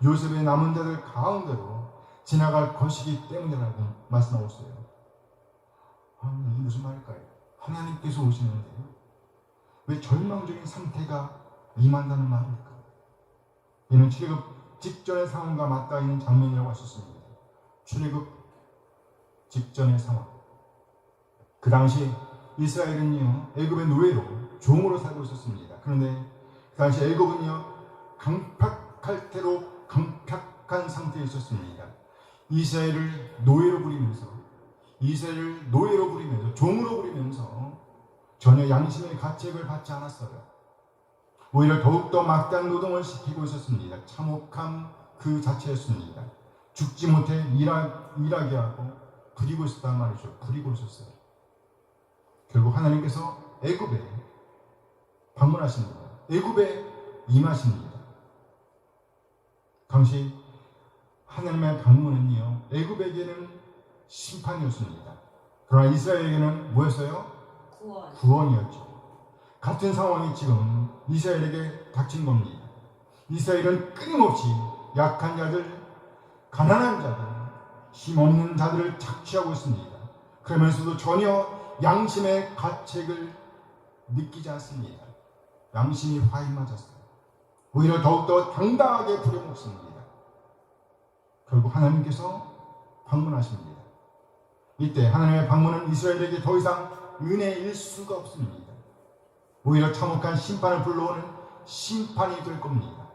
요셉의 남은 자들 가운데로 지나갈 것이기 때문이라고 말씀하고 있어요. 이게 무슨 말일까요? 하나님께서 오시는데 왜 절망적인 상태가 임한다는 말일까? 이는 출애굽 직전의 상황과 맞닿아 있는 장면이라고 하셨습니다. 출애굽 직전의 상황. 그 당시 이스라엘은요, 애굽의 노예로 종으로 살고 있었습니다. 그런데 그 당시 애굽은요, 강팍할 대로 강팍한 상태에 있었습니다. 이스라엘을 노예로 부리면서 종으로 부리면서 전혀 양심의 가책을 받지 않았어요. 오히려 더욱더 막대한 노동을 시키고 있었습니다. 참혹함 그 자체였습니다. 죽지 못해 일하게 하고 부리고 있었단 말이죠. 부리고 있었어요. 결국 하나님께서 애굽에 방문하십니다. 애굽에 임하십니다. 당시 하나님의 방문은요, 애굽에게는 심판이었습니다. 그러나 이스라엘에게는 뭐였어요? 구원이었죠. 같은 상황이 지금 이스라엘에게 닥친 겁니다. 이스라엘은 끊임없이 약한 자들, 가난한 자들, 힘없는 자들을 착취하고 있습니다. 그러면서도 전혀 양심의 가책을 느끼지 않습니다. 양심이 화에 맞았어요. 오히려 더욱더 당당하게 부려먹습니다. 결국 하나님께서 방문하십니다. 이때 하나님의 방문은 이스라엘에게 더 이상 은혜일 수가 없습니다. 오히려 참혹한 심판을 불러오는 심판이 될 겁니다.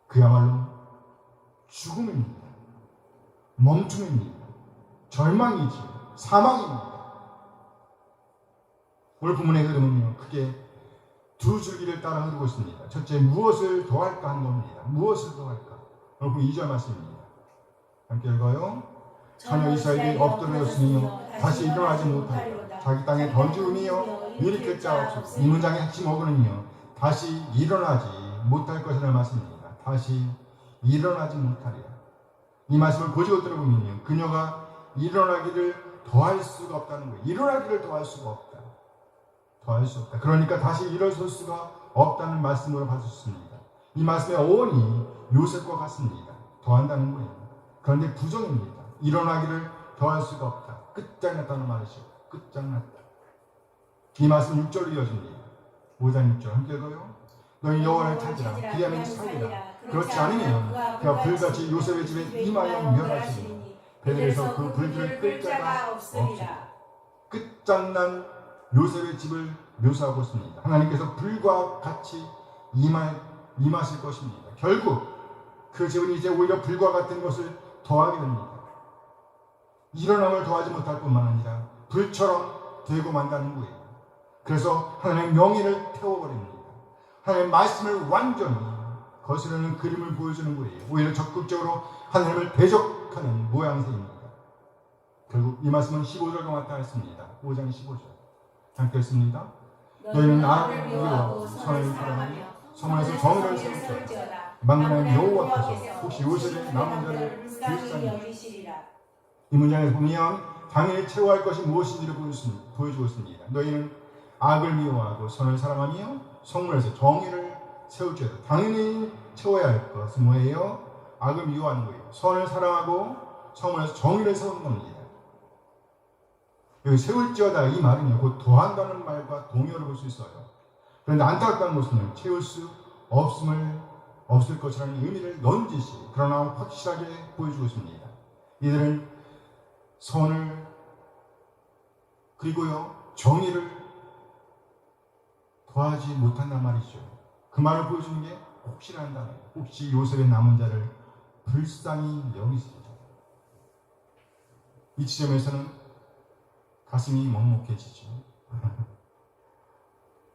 그야말로 죽음입니다. 멈춤입니다. 절망이지요. 사망입니다. 오늘 본문의 흐름은요, 크게 두 줄기를 따라 흐르고 있습니다. 첫째, 무엇을 더할까 하는 겁니다. 무엇을 더할까? 오늘 본 2절 말씀입니다. 함께 읽어요. 전혀 이스라엘이 엎드려졌으니 다시 일어나지 못하리라. 자기 땅에 던지우니요 일으킬 자 없으고. 이 문장의 핵심 어근은요, 다시 일어나지 못할 것이라는 말씀입니다. 다시 일어나지 못하리라. 이 말씀을 고지고 들어보면요, 그녀가 일어나기를 더할 수가 없다는 거예요. 일어나기를 더할 수가 없다. 더할 수 없다. 그러니까 다시 일어설 수가 없다는 말씀으로 받으셨습니다. 이 말씀의 어원이 요셉과 같습니다. 더한다는 거예요. 그런데 부정입니다. 일어나기를 더할 수가 없다. 끝장났다는 말이죠. 끝장났다. 이 말씀 6절로 이어집니다. 5장 6절 함께 읽어요. 너희 여호와를 찾으라. 그리하면 살리라. 그렇지 않으면 그가 불같이 요셉의 집에 임하여 멸하시리니 베델에서 그 불들을 끌 자가 없으리라. 끝장난 요셉의 집을 묘사하고 있습니다. 하나님께서 불과 같이 임하실 것입니다. 결국 그 집은 이제 오히려 불과 같은 것을 더하게 됩니다. 일어남을 더하지 못할 뿐만 아니라 불처럼 되고 만다는 거예요. 그래서 하나님의 명예를 태워버립니다. 하나님의 말씀을 완전히 거스르는 그림을 보여주는 거예요. 오히려 적극적으로 하나님을 대적하는 모양새입니다. 결국 이 말씀은 15절과 맞닿았습니다. 5장 15절 함께 읽습니다. 너희는 나를 미워하고 선을 사랑하며 성문에서 정의를 세울지어다. 만군의 여호와께서 혹시 요셉의 남은 자를 불쌍히 여기시리라. 이 문장에서 보면 당연히 채워할 것이 무엇인지를 보여주고 있습니다. 너희는 악을 미워하고 선을 사랑하며 성문에서 정의를 세울지어다. 당연히 채워야 할 것은 뭐예요? 악을 미워하는 거예요. 선을 사랑하고 성문에서 정의를 세우는 겁니다. 여기 세울지어다 이 말은요, 곧 더한다는 말과 동의어를 볼 수 있어요. 그런데 안타까운 것은 채울 수 없음을 없을 것이라는 의미를 넌지시 그러나 확실하게 보여주고 있습니다. 이들은 선을 그리고요 정의를 더하지 못한단 말이죠. 그 말을 보여주는 게 혹시라는 단어예요. 혹시 요셉의 남은 자를 불쌍히 여기시리라. 이 지점에서는 가슴이 먹먹해지죠.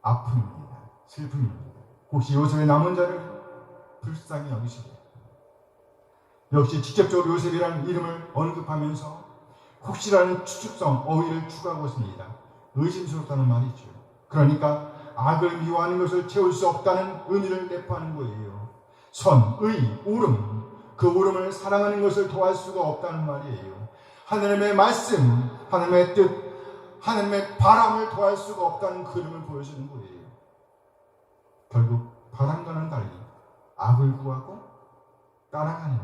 아픔입니다. 슬픔입니다. 혹시 요셉의 남은 자를 불쌍히 여기시리라. 역시 직접적으로 요셉이라는 이름을 언급하면서 혹시라는 추측성, 어휘를 추가하고 있습니다. 의심스럽다는 말이죠. 그러니까 악을 미워하는 것을 채울 수 없다는 의미를 내포하는 거예요. 선, 의, 오름, 그 오름을 사랑하는 것을 더할 수가 없다는 말이에요. 하나님의 말씀, 하나님의 뜻, 하나님의 바람을 더할 수가 없다는 그림을 보여주는 거예요. 결국 바람과는 달리 악을 구하고 따라가는,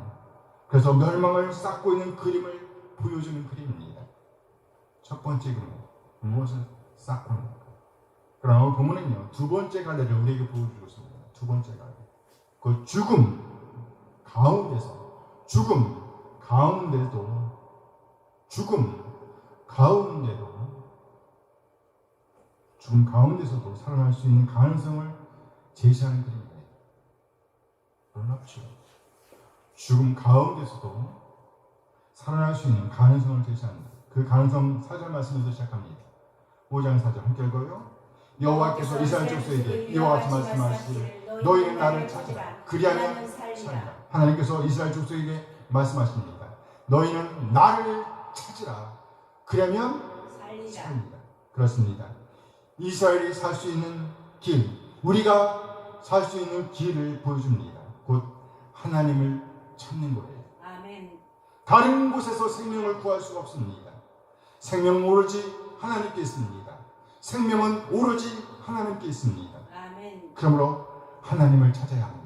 그래서 멸망을 쌓고 있는 그림을 보여주는 그림입니다. 첫 번째 그림, 무엇을 쌓고 있는가. 그러나 오늘 본문은요, 두 번째 갈래를 우리에게 보여주고 있습니다. 두 번째 갈래. 그 죽음 가운데서, 죽음 가운데서도 살아날 수 있는 가능성을 제시하는 그림입니다. 놀랍죠? 죽음 가운데서도 살아날 수 있는 가능성을 제시합니다. 그 가능성 4절 말씀에서 시작합니다. 5장 4절 함께 읽어요. 여호와께서 이스라엘 족속에게 이와 같이 말씀하시기를 너희는 나를 찾으라 그리하면 살리라. 하나님께서 이스라엘 족속에게 말씀하십니다. 너희는 나를 찾으라 그리하면 살리라. 그렇습니다. 이스라엘이 살 수 있는 길, 우리가 살 수 있는 길을 보여줍니다. 곧 하나님을 찾는 거예요. 아멘. 다른 곳에서 생명을 구할 수가 없습니다. 생명은 오로지 하나님께 있습니다. 생명은 오로지 하나님께 있습니다. 아멘. 그러므로 하나님을 찾아야 합니다.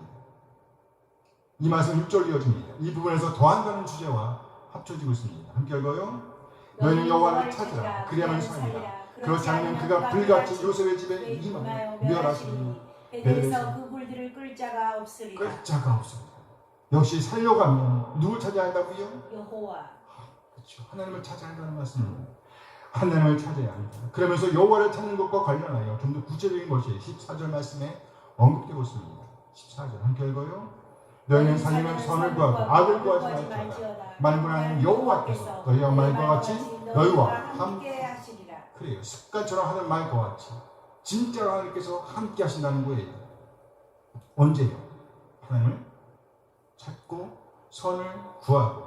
이 말씀 6절 이어집니다. 이 부분에서 더한다는 주제와 합쳐지고 있습니다. 함께 읽어요. 너희는 여호와를 찾으라 그리하면 살리라. 그렇지 않으면 그가 불같이 요셉의 집에 임하여 멸하시니 베델에서 그 불들을 끌 자가 없으리라. 끌 자가 없습니다. 역시 살려가면 누굴 찾아야 한다고요? 여호와. 그렇죠. 하나님을 찾아야 한다는 말씀입니다. 하나님을 찾아야 합니다. 그러면서 여호와를 찾는 것과 관련하여 좀 더 구체적인 것이 14절 말씀에 언급되고 있습니다. 14절 함께 읽어요. 너희는 살리면 선을 구하고 악을 구하지 말지어다. 만군하는 여호와께서 너희와 말과 같이 너희와 함께 하시리라. 그래요. 습관처럼 하는 말과 같이 진짜로 하나님께서 함께 하신다는 거예요. 언제요? 하나님을 찾고 선을 구하고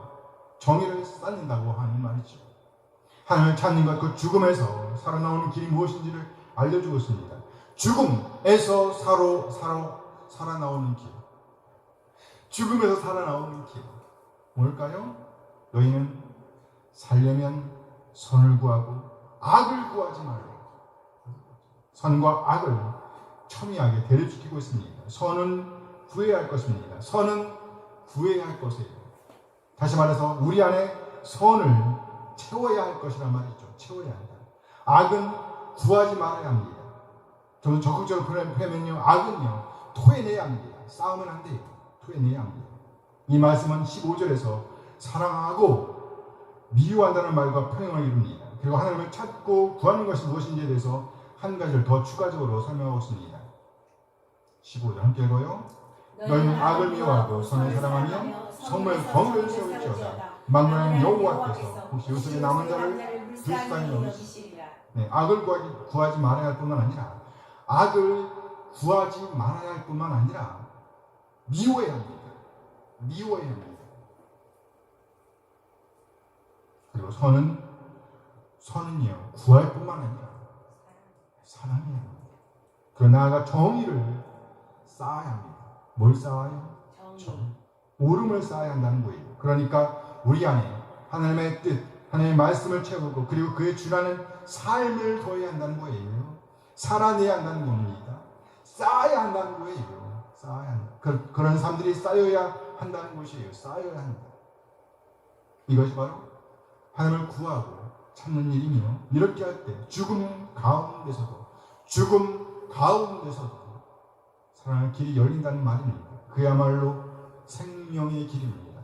정의를 쌓는다고 하는 말이죠. 하나님을 찾는 것, 그 죽음에서 살아나오는 길이 무엇인지를 알려주고 있습니다. 죽음에서 살아나오는 길. 죽음에서 살아나오는 길. 뭘까요? 너희는 살려면 선을 구하고 악을 구하지 말라. 선과 악을 첨예하게 대립시키고 있습니다. 선은 구해야 할 것입니다. 선은 구해야 할 것이에요. 다시 말해서 우리 안에 선을 채워야 할 것이란 말이죠. 채워야 한다. 악은 구하지 말아야 합니다. 좀 적극적으로 표현하면요, 악은요 토해내야 합니다. 싸우면 안 돼요. 토해내야 합니다. 이 말씀은 15절에서 사랑하고 미워한다는 말과 평행을 이룹니다. 그리고 하나님을 찾고 구하는 것이 무엇인지에 대해서 한 가지를 더 추가적으로 설명하고 있습니다. 15절 함께 읽어요. 너희는 악을 미워하고 선을 사랑하며 성을 정의를 세울지어다. 만군의 여호와께서 혹시 요셉의 남은 자를 불쌍히 여기시리라. 네, 악을 구하지 말아야 할 뿐만 아니라 악을 구하지 말아야 할 뿐만 아니라 미워해야 합니다. 미워해야 합니다. 그리고 선은요 구할 뿐만 아니라 사랑해야 합니다. 그러나 나아가 정의를 쌓아야 합니다. 뭘 쌓아요? 정의. 오름을 쌓아야 한다는 거예요. 그러니까 우리 안에 하나님의 뜻, 하나님의 말씀을 채우고 그리고 그에 준하는 삶을 더해야 한다는 거예요. 살아내야 한다는 겁니다. 쌓아야 한다는 거예요. 쌓아야 한다. 그런 사람들이 쌓여야 한다는 것이에요. 쌓여야 한다. 이것이 바로 하나님을 구하고 찾는 일이며, 이렇게 할 때 죽음 가운데서도 살아날 길이 열린다는 말입니다. 그야말로 생명의 길입니다.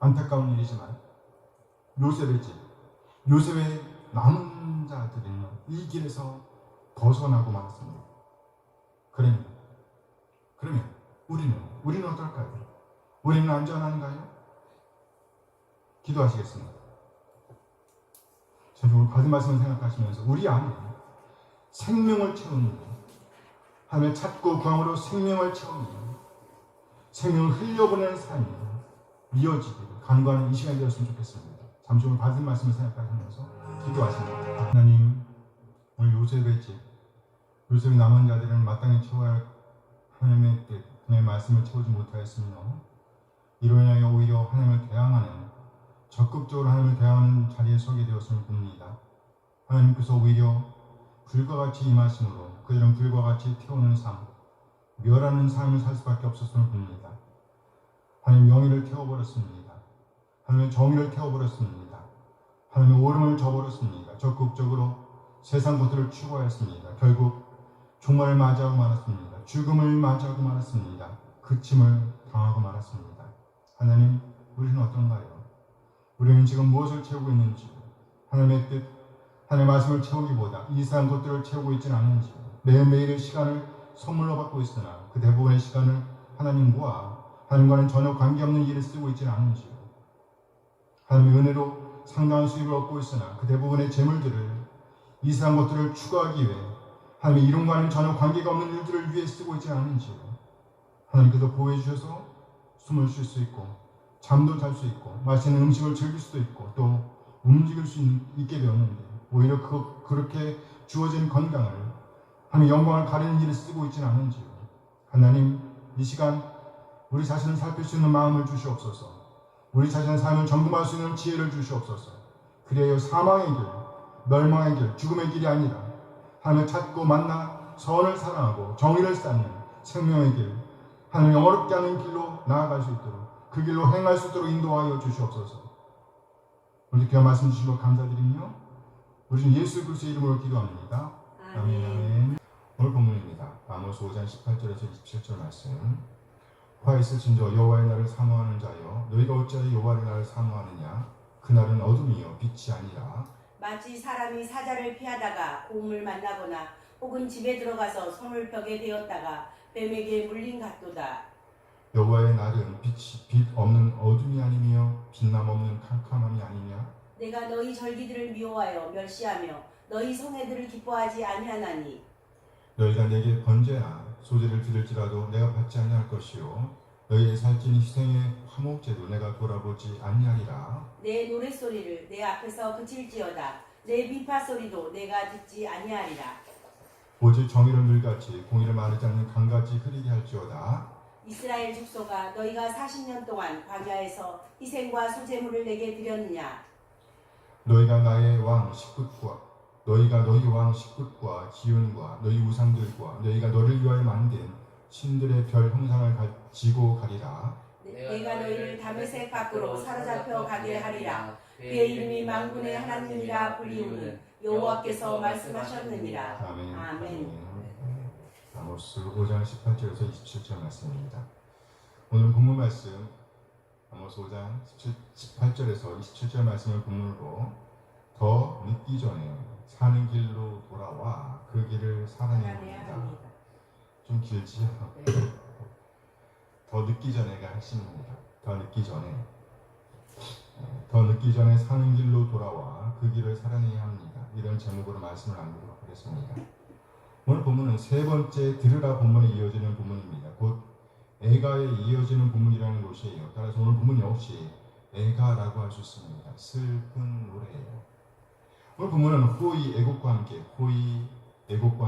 안타까운 일이지만 요셉의 집, 요셉의 남은 자들은 이 길에서 벗어나고 말았습니다. 그러면 우리는 어떨까요? 우리는 안전한가요? 기도하시겠습니다. 오늘 받은 말씀을 생각하시면서 우리 안에 생명을 채우는 하나님을 찾고 구함으로 생명을 채우는 생명을 흘려보내는 삶이 이어지기를 간구하는 이 시간이 되었으면 좋겠습니다. 잠시 오늘 받은 말씀을 생각하시면서 기도하십니다. 하나님, 오늘 요셉의 집, 요셉의 남은 자들은 마땅히 채워야 할 하나님의 뜻, 하나님의 말씀을 채우지 못하였으며 이로 인하여 오히려 하나님을 대항하는, 적극적으로 하나님을 대항하는 자리에 서게 되었음을 봅니다. 하나님께서 오히려 불과 같이 임하심으로 그들은 불과 같이 태우는 삶, 멸하는 삶을 살 수밖에 없었음을 봅니다. 하나님 명의를 태워버렸습니다. 하나님의 정의를 태워버렸습니다. 하나님의 오름을 저버렸습니다. 적극적으로 세상 것들을 추구하였습니다. 결국 종말을 맞이하고 말았습니다. 죽음을 맞이하고 말았습니다. 그침을 당하고 말았습니다. 하나님, 우리는 어떤가요? 우리는 지금 무엇을 채우고 있는지, 하나님의 뜻, 하나님의 말씀을 채우기보다 이 세상 것들을 채우고 있지는 않은지, 매일매일의 시간을 선물로 받고 있으나 그 대부분의 시간을 하나님과는 전혀 관계없는 일을 쓰고 있지는 않은지, 하나님의 은혜로 상당한 수입을 얻고 있으나 그 대부분의 재물들을 이 세상 것들을 추구하기 위해 하나님의 이름과는 전혀 관계가 없는 일들을 위해 쓰고 있지 않은지, 하나님께서 보호해 주셔서 숨을 쉴 수 있고 잠도 잘 수 있고 맛있는 음식을 즐길 수도 있고 또 움직일 수 있게 되었는데 오히려 그렇게 주어진 건강을 하나님의 영광을 가리는 일에 쓰고 있지는 않은지, 하나님, 이 시간 우리 자신을 살필 수 있는 마음을 주시옵소서. 우리 자신의 삶을 점검할 수 있는 지혜를 주시옵소서. 그래야 사망의 길, 멸망의 길, 죽음의 길이 아니라 하나님을 찾고 만나 선을 사랑하고 정의를 쌓는 생명의 길, 하나님을 영어롭게 하는 길로 나아갈 수 있도록 그 길로 행할 수 있도록 인도하여 주시옵소서. 오늘 귀한 말씀 주신 것 감사드리며 우리는 예수 그리스도의 이름으로 기도합니다. 아멘. 아멘. 오늘 본문입니다. 아모스 5장 18절에서 27절 말씀. 화 있으신저 여호와의 날을 사모하는 자여, 너희가 어찌하여 여호와의 날을 사모하느냐? 그날은 어둠이요 빛이 아니라 마치 사람이 사자를 피하다가 곰을 만나거나 혹은 집에 들어가서 손을 벽에 대었다가 뱀에게 물린 같도다. 여호와의 날은 빛 없는 어둠이 아니며 빛남 없는 캄캄함이 아니냐? 내가 너희 절기들을 미워하여 멸시하며 너희 성회들을 기뻐하지 아니하나니 너희가 내게 번제나 소제를 드릴지라도 내가 받지 아니할 것이요 너희의 살찐 희생의 화목제도 내가 돌아보지 아니하리라. 내 노랫소리를 내 앞에서 그칠지어다. 내 비파소리도 내가 듣지 아니하리라. 오직 정의를 물같이 공의를 마르지 않는 강같이 흐리게 할지어다. 이스라엘 족속아, 너희가 40년 동안 광야에서 희생과 소제물을 내게 드렸느냐? 너희가 나의 왕 식굿과 너희가 너희 왕 식굿과 기운과 너희 우상들과 너희가 너를 위하여 만든 신들의 별 형상을 가지고 가리라. 내가 너희를 다메섹 밖으로 사로잡혀 가게 하리라. 그의 이름이 만군의 하나님이라 불리우니 여호와께서 말씀하셨느니라. 아멘. 아멘. 아모스 5장 18절에서 27절 말씀입니다. 오늘 본문 말씀 아모스 5장 18절에서 27절 말씀을 본문으로 더 늦기 전에 사는 길로 돌아와 그 길을 살아내야 합니다. 좀 길지요? 더 늦기 전에가 핵심입니다. 더 늦기 전에 사는 길로 돌아와 그 길을 살아내야 합니다. 이런 제목으로 말씀을 나누도록 하겠습니다. 오늘 본문은 세 번째 들으라 본문에 이어지는 본문입니다. 곧 애가에 이어지는 본문이라는 것이에요. 따라서 오늘 본문 역시 애가라고 할 수 있습니다. 슬픈 노래예요. 오늘 본문은 호의 애곡과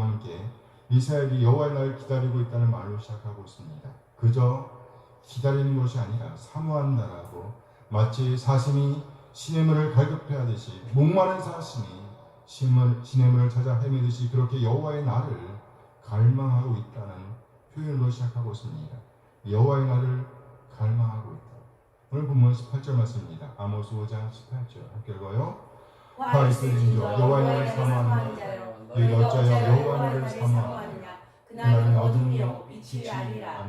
함께 이스라엘이 여호와의 날을 기다리고 있다는 말로 시작하고 있습니다. 그저 기다리는 것이 아니라 사모한다라고, 마치 사슴이 시냇물을 갈급해하듯이 목마른 사슴이 시냇물을 찾아 헤매듯이 그렇게 여호와의 날을 갈망하고 있다는 표현으로 시작하고 있습니다. 여호와의 날을 갈망하고 있다. 오늘 본문 18절 말씀입니다. 아모스 5장 18절 함께 읽어요. 화 있으신저 여호와의 날을 사모하는 자여, 너희가 어찌하여 여호와의 날을 사모하느냐? 그날은 어둠이요 빛이 아니라.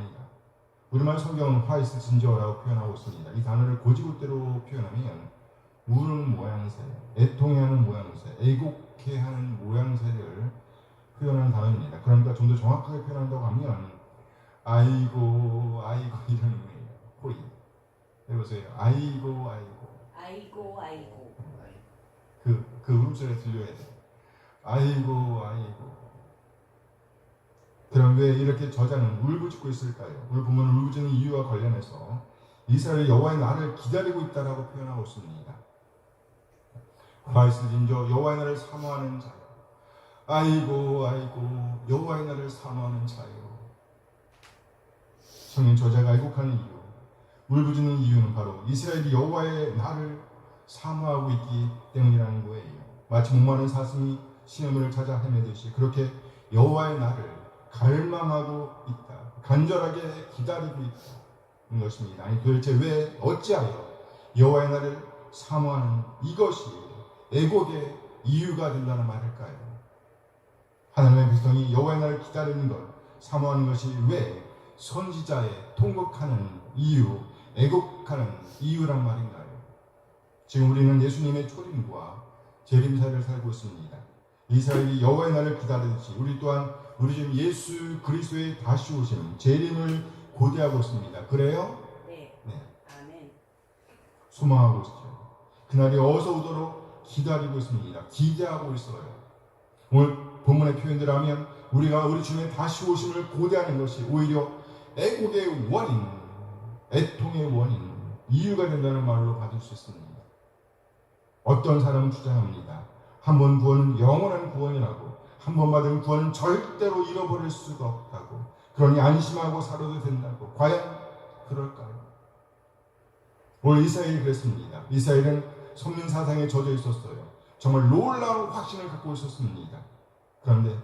우리말 성경은 화이트 진저라고 표현하고 있습니다. 이 단어를 고지고대로 표현하면 우는 모양새, 애통해하는 모양새, 애곡해하는 모양새를 표현하는 단어입니다. 그러니까 좀 더 정확하게 표현한다고 하면 아이고 아이고 이런 의미예요. 호이 해보세요. 아이고 아이고. 아이고 아이고. 그 울음소리 들려야 돼. 아이고 아이고. 그럼 왜 이렇게 저자는 울부짖고 있을까요? 오늘 보면 울부짖는 이유와 관련해서 이스라엘 여호와의 날을 기다리고 있다라고 표현하고 있습니다. 화이트 진저 여호와의 날을 사모하는 자요. 아이고 아이고 여호와의 날을 사모하는 자요. 성경 저자가 애곡하는 이유, 울부짖는 이유는 바로 이스라엘이 여호와의 날을 사모하고 있기 때문이라는 거예요. 마치 목마른 사슴이 시냇물을 찾아 헤매듯이 그렇게 여호와의 날을 갈망하고 있다, 간절하게 기다리고 있다는 것입니다. 아니 도대체 왜 어찌하여 여호와의 날을 사모하는 이것이 애곡의 이유가 된다는 말일까요? 하나님의 백성이 여호와의 날을 기다리는 것, 사모하는 것이 왜 선지자의 통곡하는 이유, 애곡하는 이유란 말인가요? 지금 우리는 예수님의 초림과 재림사를 살고 있습니다. 이스라엘이 여호와의 날을 기다리듯이 우리 또한 우리 주 예수 그리스도의 다시 오심, 재림을 고대하고 있습니다. 그래요? 네. 아멘. 소망하고 있죠. 그날이 어서 오도록 기다리고 있습니다. 기대하고 있어요. 오늘 본문의 표현대로 하면 우리가 우리 주님의 다시 오심을 고대하는 것이 오히려 애곡의 원인, 애통의 원인, 이유가 된다는 말로 받을 수 있습니다. 어떤 사람은 주장합니다. 한 번 구원은 영원한 구원이라고, 한 번 받은 구원은 절대로 잃어버릴 수가 없다고, 그러니 안심하고 살아도 된다고. 과연 그럴까요? 오늘 이스라엘이 그랬습니다. 이스라엘은 선민 사상에 젖어 있었어요. 정말 놀라운 확신을 갖고 있었습니다. 그런데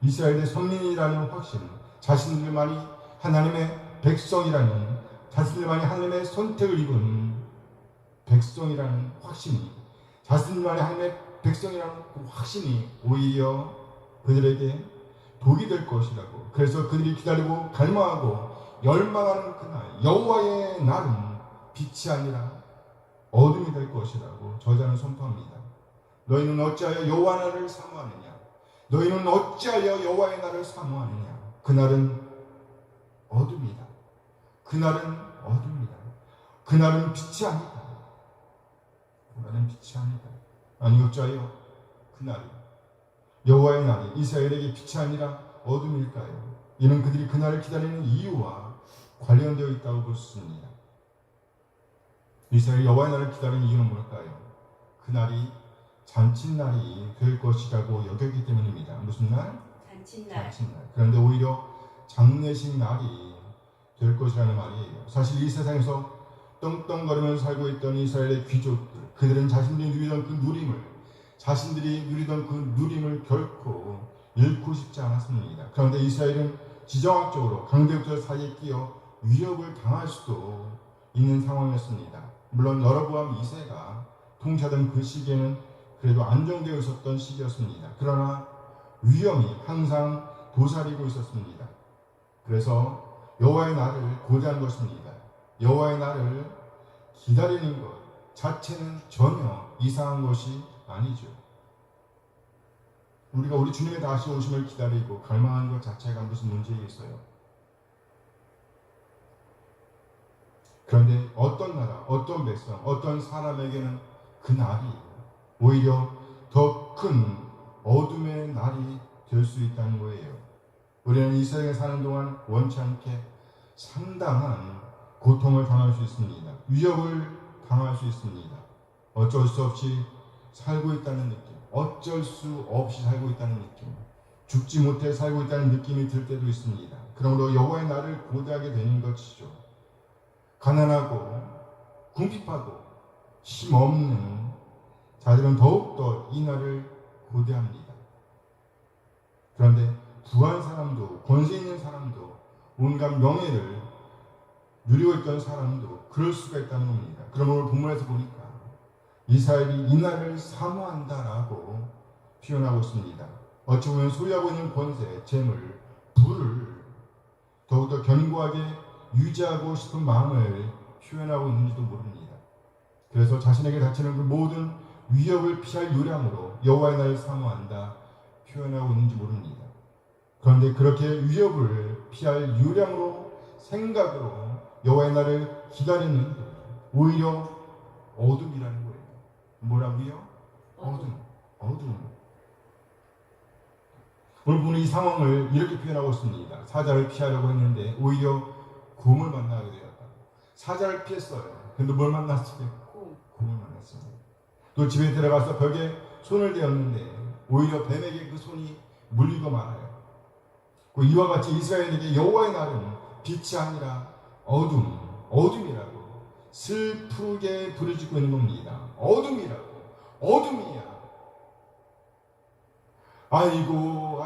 이스라엘의 선민이라는 확신, 자신들만이 하나님의 백성이라는, 자신들만이 하나님의 선택을 입은 백성이라는 확신이, 자신들만이 하나님의 백성이라는 그 확신이 오히려 그들에게 독이 될 것이라고. 그래서 그들이 기다리고 갈망하고 열망하는 그날, 여호와의 날은 빛이 아니라 어둠이 될 것이라고 저자는 선포합니다. 너희는 어찌하여 여호와 날을 사모하느냐? 너희는 어찌하여 여호와의 날을 사모하느냐? 그날은 어둠이다. 그날은 어둠이다. 그날은 빛이 아니다. 그날은 빛이 아니다. 아니 어찌하여 그날이, 여호와의 날이 이스라엘에게 빛이 아니라 어둠일까요? 이는 그들이 그날을 기다리는 이유와 관련되어 있다고 볼 수 있습니다. 이스라엘 여호와의 날을 기다리는 이유는 뭘까요? 그날이 잔칫날이 될 것이라고 여겼기 때문입니다. 무슨 날? 잔칫날. 그런데 오히려 장례식 날이 될 것이라는 말이에요. 사실 이 세상에서 떵떵거리면서 살고 있던 이스라엘의 귀족들, 그들은 자신들이 누리던 그 누림을, 자신들이 누리던 그 누림을 결코 잃고 싶지 않았습니다. 그런데 이스라엘은 지정학적으로 강대국들 사이에 끼어 위협을 당할 수도 있는 상황이었습니다. 물론 여로보암 2세가 통치하던 그 시기에는 그래도 안정되어 있었던 시기였습니다. 그러나 위험이 항상 도사리고 있었습니다. 그래서 여호와의 날을 고대한 것입니다. 여호와의 날을 기다리는 것 자체는 전혀 이상한 것이 아니죠. 우리가 우리 주님의 다시 오심을 기다리고 갈망하는 것 자체가 무슨 문제이겠어요? 그런데 어떤 나라, 어떤 백성, 어떤 사람에게는 그 날이 오히려 더 큰 어둠의 날이 될 수 있다는 거예요. 우리는 이 세상에 사는 동안 원치 않게 상당한 고통을 당할 수 있습니다. 위협을 당할 수 있습니다. 어쩔 수 없이 살고 있다는 느낌, 어쩔 수 없이 살고 있다는 느낌, 죽지 못해 살고 있다는 느낌이 들 때도 있습니다. 그러므로 여호와의 날을 고대하게 되는 것이죠. 가난하고 궁핍하고 힘없는 자들은 더욱더 이 날을 고대합니다. 그런데 부한 사람도, 권세 있는 사람도, 온갖 명예를 누리고 있던 사람도 그럴 수가 있다는 겁니다. 그럼 오늘 본문에서 보니까 이스라엘이 이 날을 사모한다라고 표현하고 있습니다. 어찌 보면 소유하고 있는 권세, 재물, 부를 더욱더 견고하게 유지하고 싶은 마음을 표현하고 있는지도 모릅니다. 그래서 자신에게 닥치는 그 모든 위협을 피할 요량으로 여호와의 날을 사모한다 표현하고 있는지 모릅니다. 그런데 그렇게 위협을 피할 요량으로 생각으로 여호와의 날을 기다리는 오히려 어둠이라는 거예요. 뭐라고요? 어둠. 오늘 보는 이 상황을 이렇게 표현하고 있습니다. 사자를 피하려고 했는데 오히려 곰을 만나게 되었다. 사자를 피했어요. 근데 뭘 만났어요? 곰을 만났어요. 또 집에 들어가서 벽에 손을 대었는데 오히려 뱀에게 그 손이 물리고 말아요. 이와 같이 이스라엘에게 여호와의 날은 빛이 아니라 어둠이라고 슬프게 부르짖고 있는 겁니다. 어둠이야. 아이고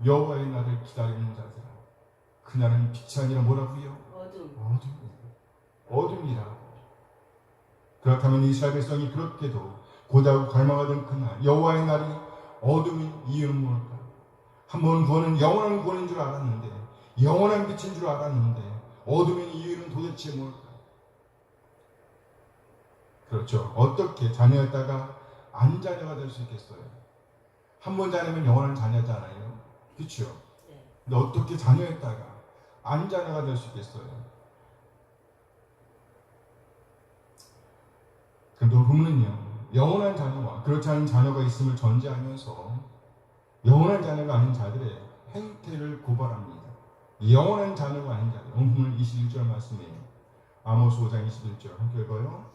여호와의 날을 기다리는 자들아, 그날은 빛이 아니라 뭐라고요? 어둠이라. 그렇다면 이스라엘 백성이 그렇게도 고다고 갈망하던 그날 여호와의 날이 어둠인 이유는 뭘까? 한번 구원은 영원한 구원인 줄 알았는데, 영원한 빛인 줄 알았는데 어둠인 이유는 도대체 뭘까? 그렇죠. 어떻게 자녀였다가 안 자녀가 될 수 있겠어요? 한 번 자녀면 영원한 자녀잖아요. 그렇죠? 근데 어떻게 자녀였다가 안 자녀가 될 수 있겠어요? 그런데 보면요, 영원한 자녀와 그렇지 않은 자녀가 있음을 전제하면서 영원한 자녀가 아닌 자들의 행태를 고발합니다. 영원한 자녀가 아닌 자들. 오늘 21절 말씀이에요. 아모스 5장 21절 함께 읽어요.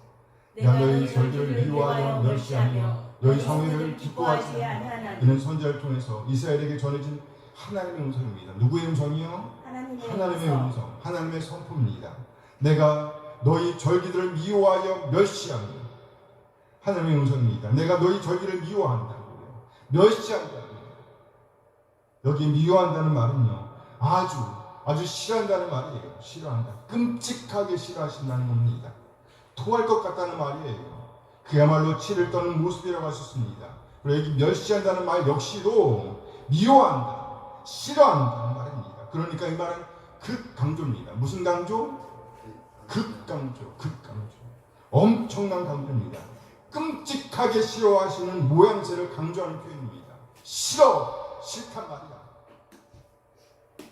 내가 너희 절기를 미워하여 멸시하며 너희 성회를 기뻐하지 아니하나니. 이는 선지자를 통해서 이스라엘에게 전해진 하나님의 음성입니다. 누구의 음성이요? 하나님의 음성, 하나님의 선포입니다. 내가 너희 절기들을 미워하여 멸시하며, 하나님의 음성입니다. 내가 너희 절기를 미워한다고요. 멸시한다고요. 여기 미워한다는 말은요, 아주 싫어한다는 말이에요. 싫어한다. 끔찍하게 싫어하신다는 겁니다. 토할 것 같다는 말이에요. 그야말로 치를 떠는 모습이라고 할 수 있습니다. 그리고 여기 멸시한다는 말 역시도 미워한다, 싫어한다는 말입니다. 그러니까 이 말은 극강조입니다. 무슨 강조? 극강조. 엄청난 강조입니다. 끔찍하게 싫어하시는 모양새를 강조하는 표현입니다. 싫단 말이야.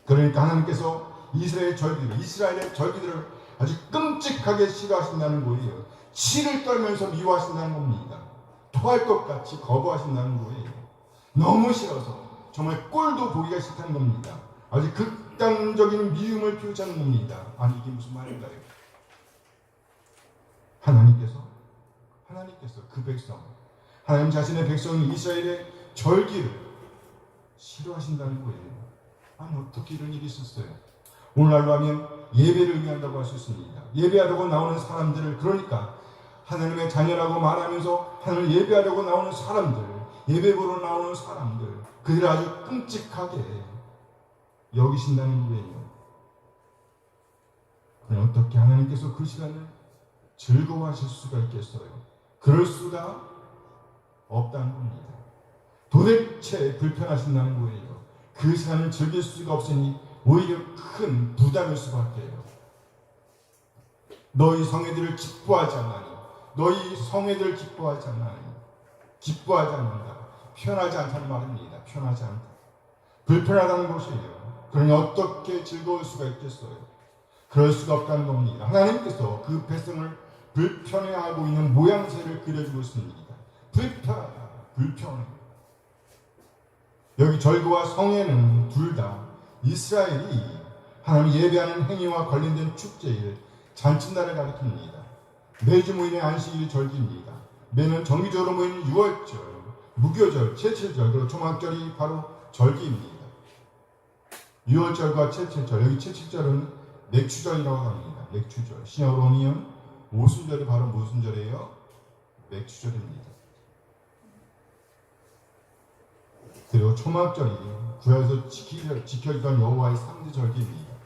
그러니까 하나님께서 이스라엘의 절기들을 아주 끔찍하게 싫어하신다는 거예요. 치를 떨면서 미워하신다는 겁니다. 토할 것 같이 거부하신다는 거예요. 너무 싫어서 정말 꼴도 보기가 싫다는 겁니다. 아주 극단적인 미움을 표시하는 겁니다. 아니, 이게 무슨 말인가요? 하나님께서 그 백성, 하나님 자신의 백성인 이스라엘의 절기를 싫어하신다는 거예요. 아니, 어떻게 이런 일이 있었어요? 오늘날로 하면 예배를 의미한다고 할 수 있습니다. 예배하려고 나오는 사람들을, 그러니까 하나님의 자녀라고 말하면서 하나님을 예배하려고 나오는 사람들, 예배 보러 나오는 사람들, 그들을 아주 끔찍하게 여기신다는 거예요. 그럼 어떻게 하나님께서 그 시간을 즐거워하실 수가 있겠어요? 그럴 수가 없다는 겁니다. 도대체 불편하신다는 거예요. 그 시간을 즐길 수가 없으니 오히려 큰 부담일 수밖에요. 너희 성회들을 기뻐하지 않나니, 기뻐하지 않는다. 편하지 않다는 말입니다. 편하지 않다. 불편하다는 것이에요. 그러니 어떻게 즐거울 수가 있겠어요? 그럴 수가 없다는 겁니다. 하나님께서 그 백성을 불편해하고 있는 모양새를 그려주고 있습니다. 불편해. 여기 절기와 성회는 둘 다 이스라엘이 하나님 예배하는 행위와 관련된 축제일 잔칫날을 가리킵니다. 매주 모이는 안식일이 절기입니다. 매년 정기적으로 모이는 6월절, 무교절, 채칠절, 그리고 초막절이 바로 절기입니다. 6월절과 채칠절, 여기 채칠절은 맥추절이라고 합니다. 맥추절. 신약으로 보면 오순절이 바로 무슨 절이에요? 맥추절입니다. 그리고 초막절이 구약에서 지켜지던 여호와의 3대 절기입니다.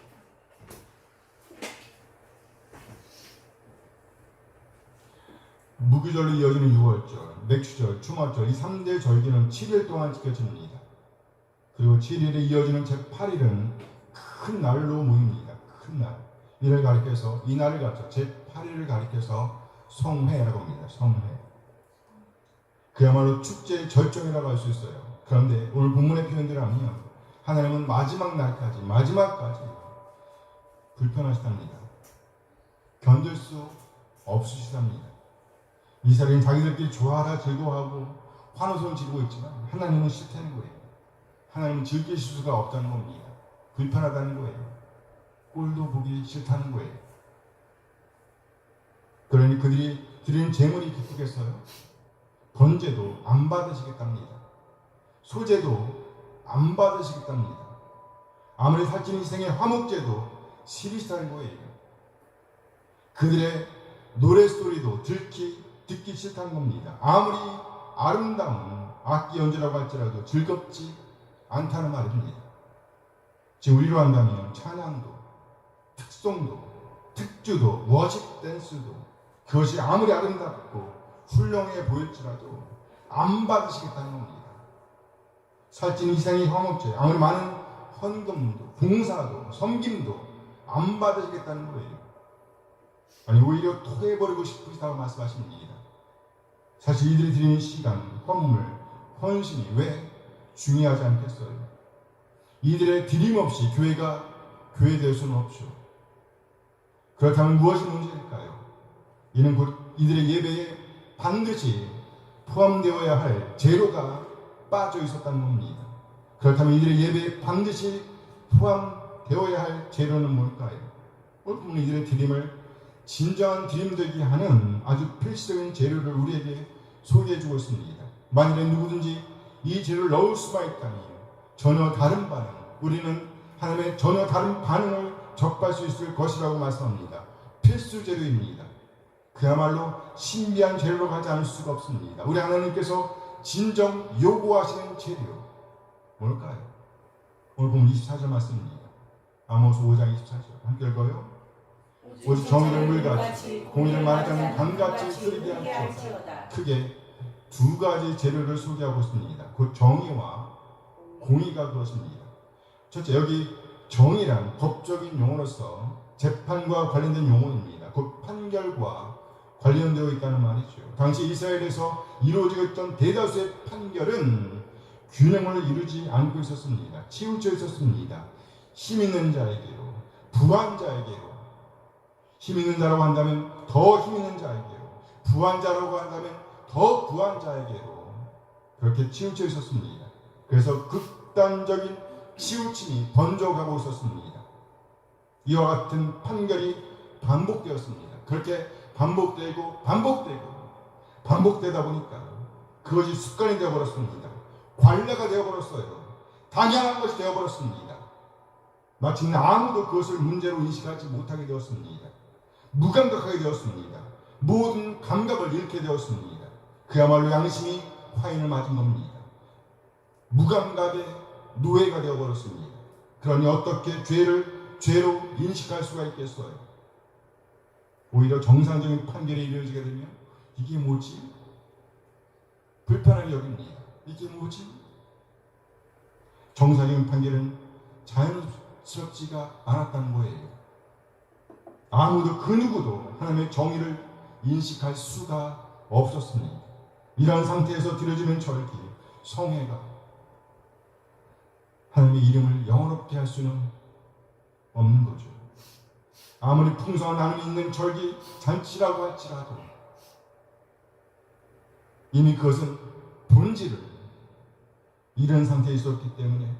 무교절로 이어지는 6월절, 맥추절, 초막절, 이 3대 절기는 7일 동안 지켜집니다. 그리고 7일에 이어지는 제8일은 큰 날로 모입니다. 큰 날. 이를 가리켜서 이 날을 갖죠. 제8일을 가리켜서 성회라고 합니다. 성회. 그야말로 축제의 절정이라고 할 수 있어요. 그런데 오늘 본문의 표현대로 하면 하나님은 마지막까지 불편하시답니다. 견딜 수 없으시답니다. 이스라엘은 자기들끼리 좋아하라 즐거워하고 환호성을 지르고 있지만 하나님은 싫다는 거예요. 하나님은 즐길 수가 없다는 겁니다. 불편하다는 거예요. 꼴도 보기 싫다는 거예요. 그러니 그들이 드리는 재물이 기쁘겠어요? 번제도 안 받으시겠답니다. 소제도 안 받으시겠답니다. 아무리 살찐 희생의 화목제도 싫으시다는 거예요. 그들의 노래소리도 듣기 싫다는 겁니다. 아무리 아름다운 악기 연주라고 할지라도 즐겁지 않다는 말입니다. 지금 우리로 한다면 찬양도, 특송도, 특주도, 워십 댄스도 그것이 아무리 아름답고 훌륭해 보일지라도 안 받으시겠다는 겁니다. 살찐 희생의 화목제, 아무리 많은 헌금도, 봉사도, 섬김도 안 받으시겠다는 거예요. 아니 오히려 토해버리고 싶으시다고 말씀하십니다. 사실 이들이 드리는 시간, 헌물, 헌신이 왜 중요하지 않겠어요? 이들의 드림 없이 교회가 교회될 수는 없죠. 그렇다면 무엇이 문제일까요? 이는 곧 이들의 예배에 반드시 포함되어야 할 재료가 빠져 있었다는 겁니다. 그렇다면 이들의 예배에 반드시 포함되어야 할 재료는 뭘까요? 오늘 이들의 드림을 진정한 드림 되게 하는 아주 필수적인 재료를 우리에게 소개해주고 있습니다. 만일에 누구든지 이 재료를 넣을 수가 있다면 전혀 다른 반응, 우리는 하나님의 전혀 다른 반응을 접할 수 있을 것이라고 말씀합니다. 필수 재료입니다. 그야말로 신비한 재료로 가지 않을 수가 없습니다. 우리 하나님께서 진정 요구하시는 재료 뭘까요? 오늘 보면 24절 말씀입니다. 아모스 5장 24절 함께 읽어요. 오직 정의를 물같이 공의를 말하지 않는 강같이 흐르게 하시오다. 크게 두 가지 재료를 소개하고 있습니다. 곧 정의와 공의가 그것입니다. 첫째, 여기 정의란 법적인 용어로서 재판과 관련된 용어입니다. 곧 판결과 관련되어 있다는 말이죠. 당시 이스라엘에서 이루어지고 있던 대다수의 판결은 균형을 이루지 않고 있었습니다. 치우쳐 있었습니다. 힘 있는 자에게로, 부한 자에게로, 힘 있는 자라고 한다면 더 힘 있는 자에게로, 부한 자라고 한다면 더 부한 자에게로 그렇게 치우쳐 있었습니다. 그래서 극단적인 치우침이 번져가고 있었습니다. 이와 같은 판결이 반복되었습니다. 그렇게 반복되다 보니까 그것이 습관이 되어버렸습니다. 관례가 되어버렸어요. 당연한 것이 되어버렸습니다. 마침내 아무도 그것을 문제로 인식하지 못하게 되었습니다. 무감각하게 되었습니다. 모든 감각을 잃게 되었습니다. 그야말로 양심이 화인을 맞은 겁니다. 무감각의 노예가 되어버렸습니다. 그러니 어떻게 죄로 인식할 수가 있겠어요? 오히려 정상적인 판결이 이루어지게 되면 이게 뭐지? 불편하게 여깁니다. 이게 뭐지? 정상적인 판결은 자연스럽지가 않았다는 거예요. 아무도 그 누구도 하나님의 정의를 인식할 수가 없었습니다. 이러한 상태에서 드려지는 절기, 성회가 하나님의 이름을 영원롭게 할 수는 없는 거죠. 아무리 풍성한 나눔이 있는 절기 잔치라고 할지라도 이미 그것은 본질을 잃은 상태에 있었기 때문에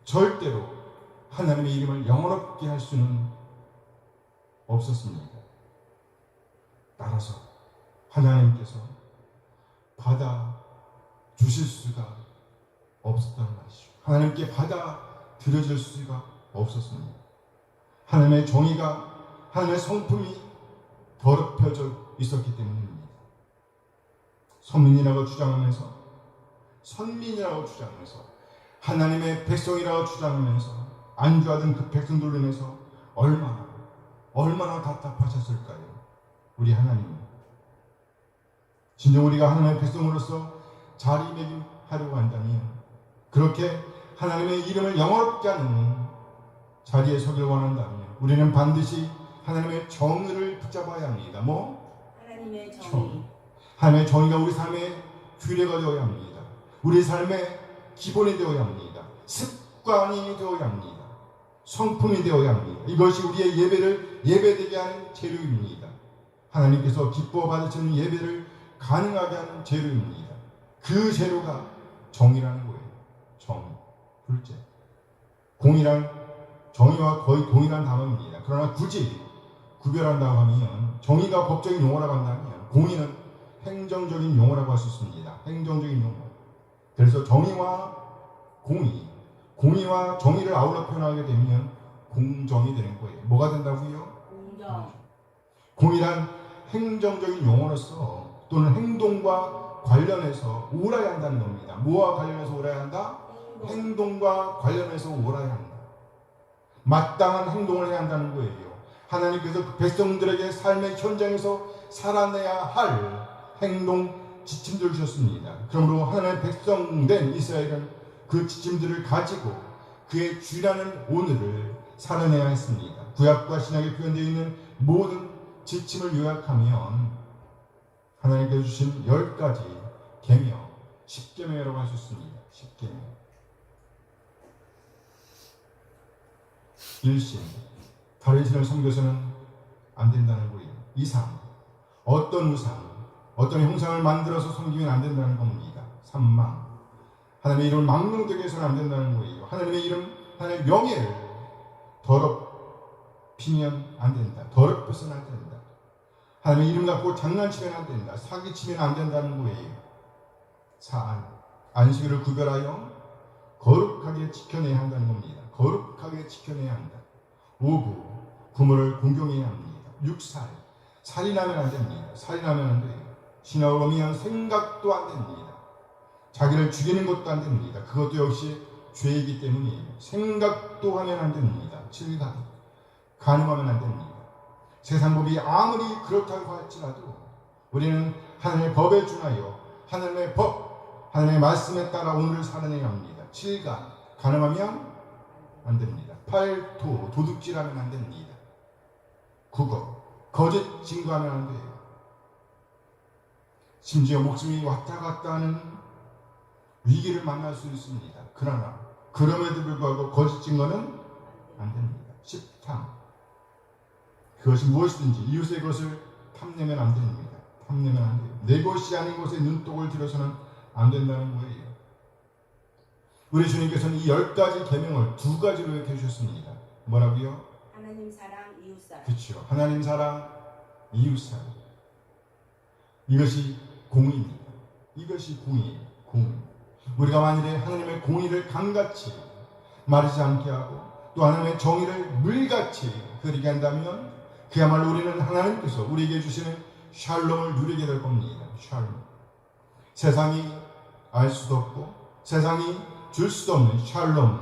절대로 하나님의 이름을 영원롭게 할 수는 없었습니다. 따라서 하나님께서 받아 주실 수가 없었다는 것이죠. 하나님께 받아 들여질 수가 없었습니다. 하나님의 정의가, 하나님의 성품이 더럽혀져 있었기 때문입니다. 선민이라고 주장하면서 하나님의 백성이라고 주장하면서 안주하던 그 백성들로 인해서 얼마나 답답하셨을까요? 우리 하나님. 진정 우리가 하나님의 백성으로서 자리매김하려고 한다면, 그렇게 하나님의 이름을 영화롭게 하는 자리에 서길 원한다면 우리는 반드시 하나님의 정의를 붙잡아야 합니다. 하나님의 정의. 하나님의 정의가 우리 삶의 규례가 되어야 합니다. 우리 삶의 기본이 되어야 합니다. 습관이 되어야 합니다. 성품이 되어야 합니다. 이것이 우리의 예배를 예배되게 하는 재료입니다. 하나님께서 기뻐 받으시는 예배를 가능하게 하는 재료입니다. 그 재료가 정의라는 거예요. 정, 둘째. 공이란 정의와 거의 동일한 단어입니다. 그러나 굳이 구별한다고 하면 정의가 법적인 용어라고 한다면 공의는 행정적인 용어라고 할 수 있습니다. 행정적인 용어. 그래서 정의와 공의, 공의와 정의를 아울러 표현하게 되면 공정이 되는 거예요. 뭐가 된다고요? 공정. 공의란 행정적인 용어로서 또는 행동과 관련해서 옳아야 한다는 겁니다. 뭐와 관련해서 옳아야 한다? 행동과 관련해서 옳아야 한다. 마땅한 행동을 해야 한다는 거예요. 하나님께서 그 백성들에게 삶의 현장에서 살아내야 할 행동 지침들을 주셨습니다. 그러므로 하나님의 백성된 이스라엘은 그 지침들을 가지고 그의 주라는 오늘을 살아내야 했습니다. 구약과 신약에 표현되어 있는 모든 지침을 요약하면 하나님께서 주신 10가지 계명, 10계명이라고 할 수 있습니다. 10계명. 일신, 다른 신을 섬겨서는 안 된다는 거예요. 이상, 어떤 우상, 어떤 형상을 만들어서 섬기면 안 된다는 겁니다. 산망, 하나님의 이름을 망령되게 해서는 안 된다는 거예요. 하나님의 이름, 하나님의 명예를 더럽히면 안 된다. 더럽혀서는 안 된다. 하나님의 이름 갖고 장난치면 안 된다. 사기치면 안 된다는 거예요. 사안, 안식일을 구별하여 거룩하게 지켜내야 한다는 겁니다. 거룩하게 지켜내야 한다. 오구, 부모를 공경해야 합니다. 육살, 살인하면 안 됩니다. 살인하면 안 돼요. 신하로 미한 생각도 안 됩니다. 자기를 죽이는 것도 안 됩니다. 그것도 역시 죄이기 때문에 생각도 하면 안 됩니다. 칠간, 간음하면 안 됩니다. 세상 법이 아무리 그렇다고 할지라도 우리는 하나님의 법에 준하여 하나님의 법, 하나님의 말씀에 따라 오늘을 살아내야 합니다. 칠간, 간음하면 안 됩니다. 팔토, 도둑질하면 안 됩니다. 국어, 거짓 증거하면 안 돼요. 심지어 목숨이 왔다 갔다 하는 위기를 만날 수 있습니다. 그러나 그럼에도 불구하고 거짓 증거는 안 됩니다. 십탐, 그것이 무엇이든지 이웃의 것을 탐내면 안 됩니다. 탐내면 안 돼요. 내 것이 아닌 것에 눈독을 들여서는 안 된다는 거예요. 우리 주님께서는 이 10가지 계명을 2가지로 이렇게 해주셨습니다. 뭐라고요? 하나님 사랑, 이웃 사랑. 그렇죠. 하나님 사랑, 이웃 사랑. 이것이 공의입니다. 이것이 공의예요. 공의. 우리가 만일에 하나님의 공의를 강같이 마르지 않게 하고 또 하나님의 정의를 물같이 그리게 한다면 그야말로 우리는 하나님께서 우리에게 주시는 샬롬을 누리게 될 겁니다. 샬롬. 세상이 알 수도 없고 세상이 줄 수도 없는 샬롬,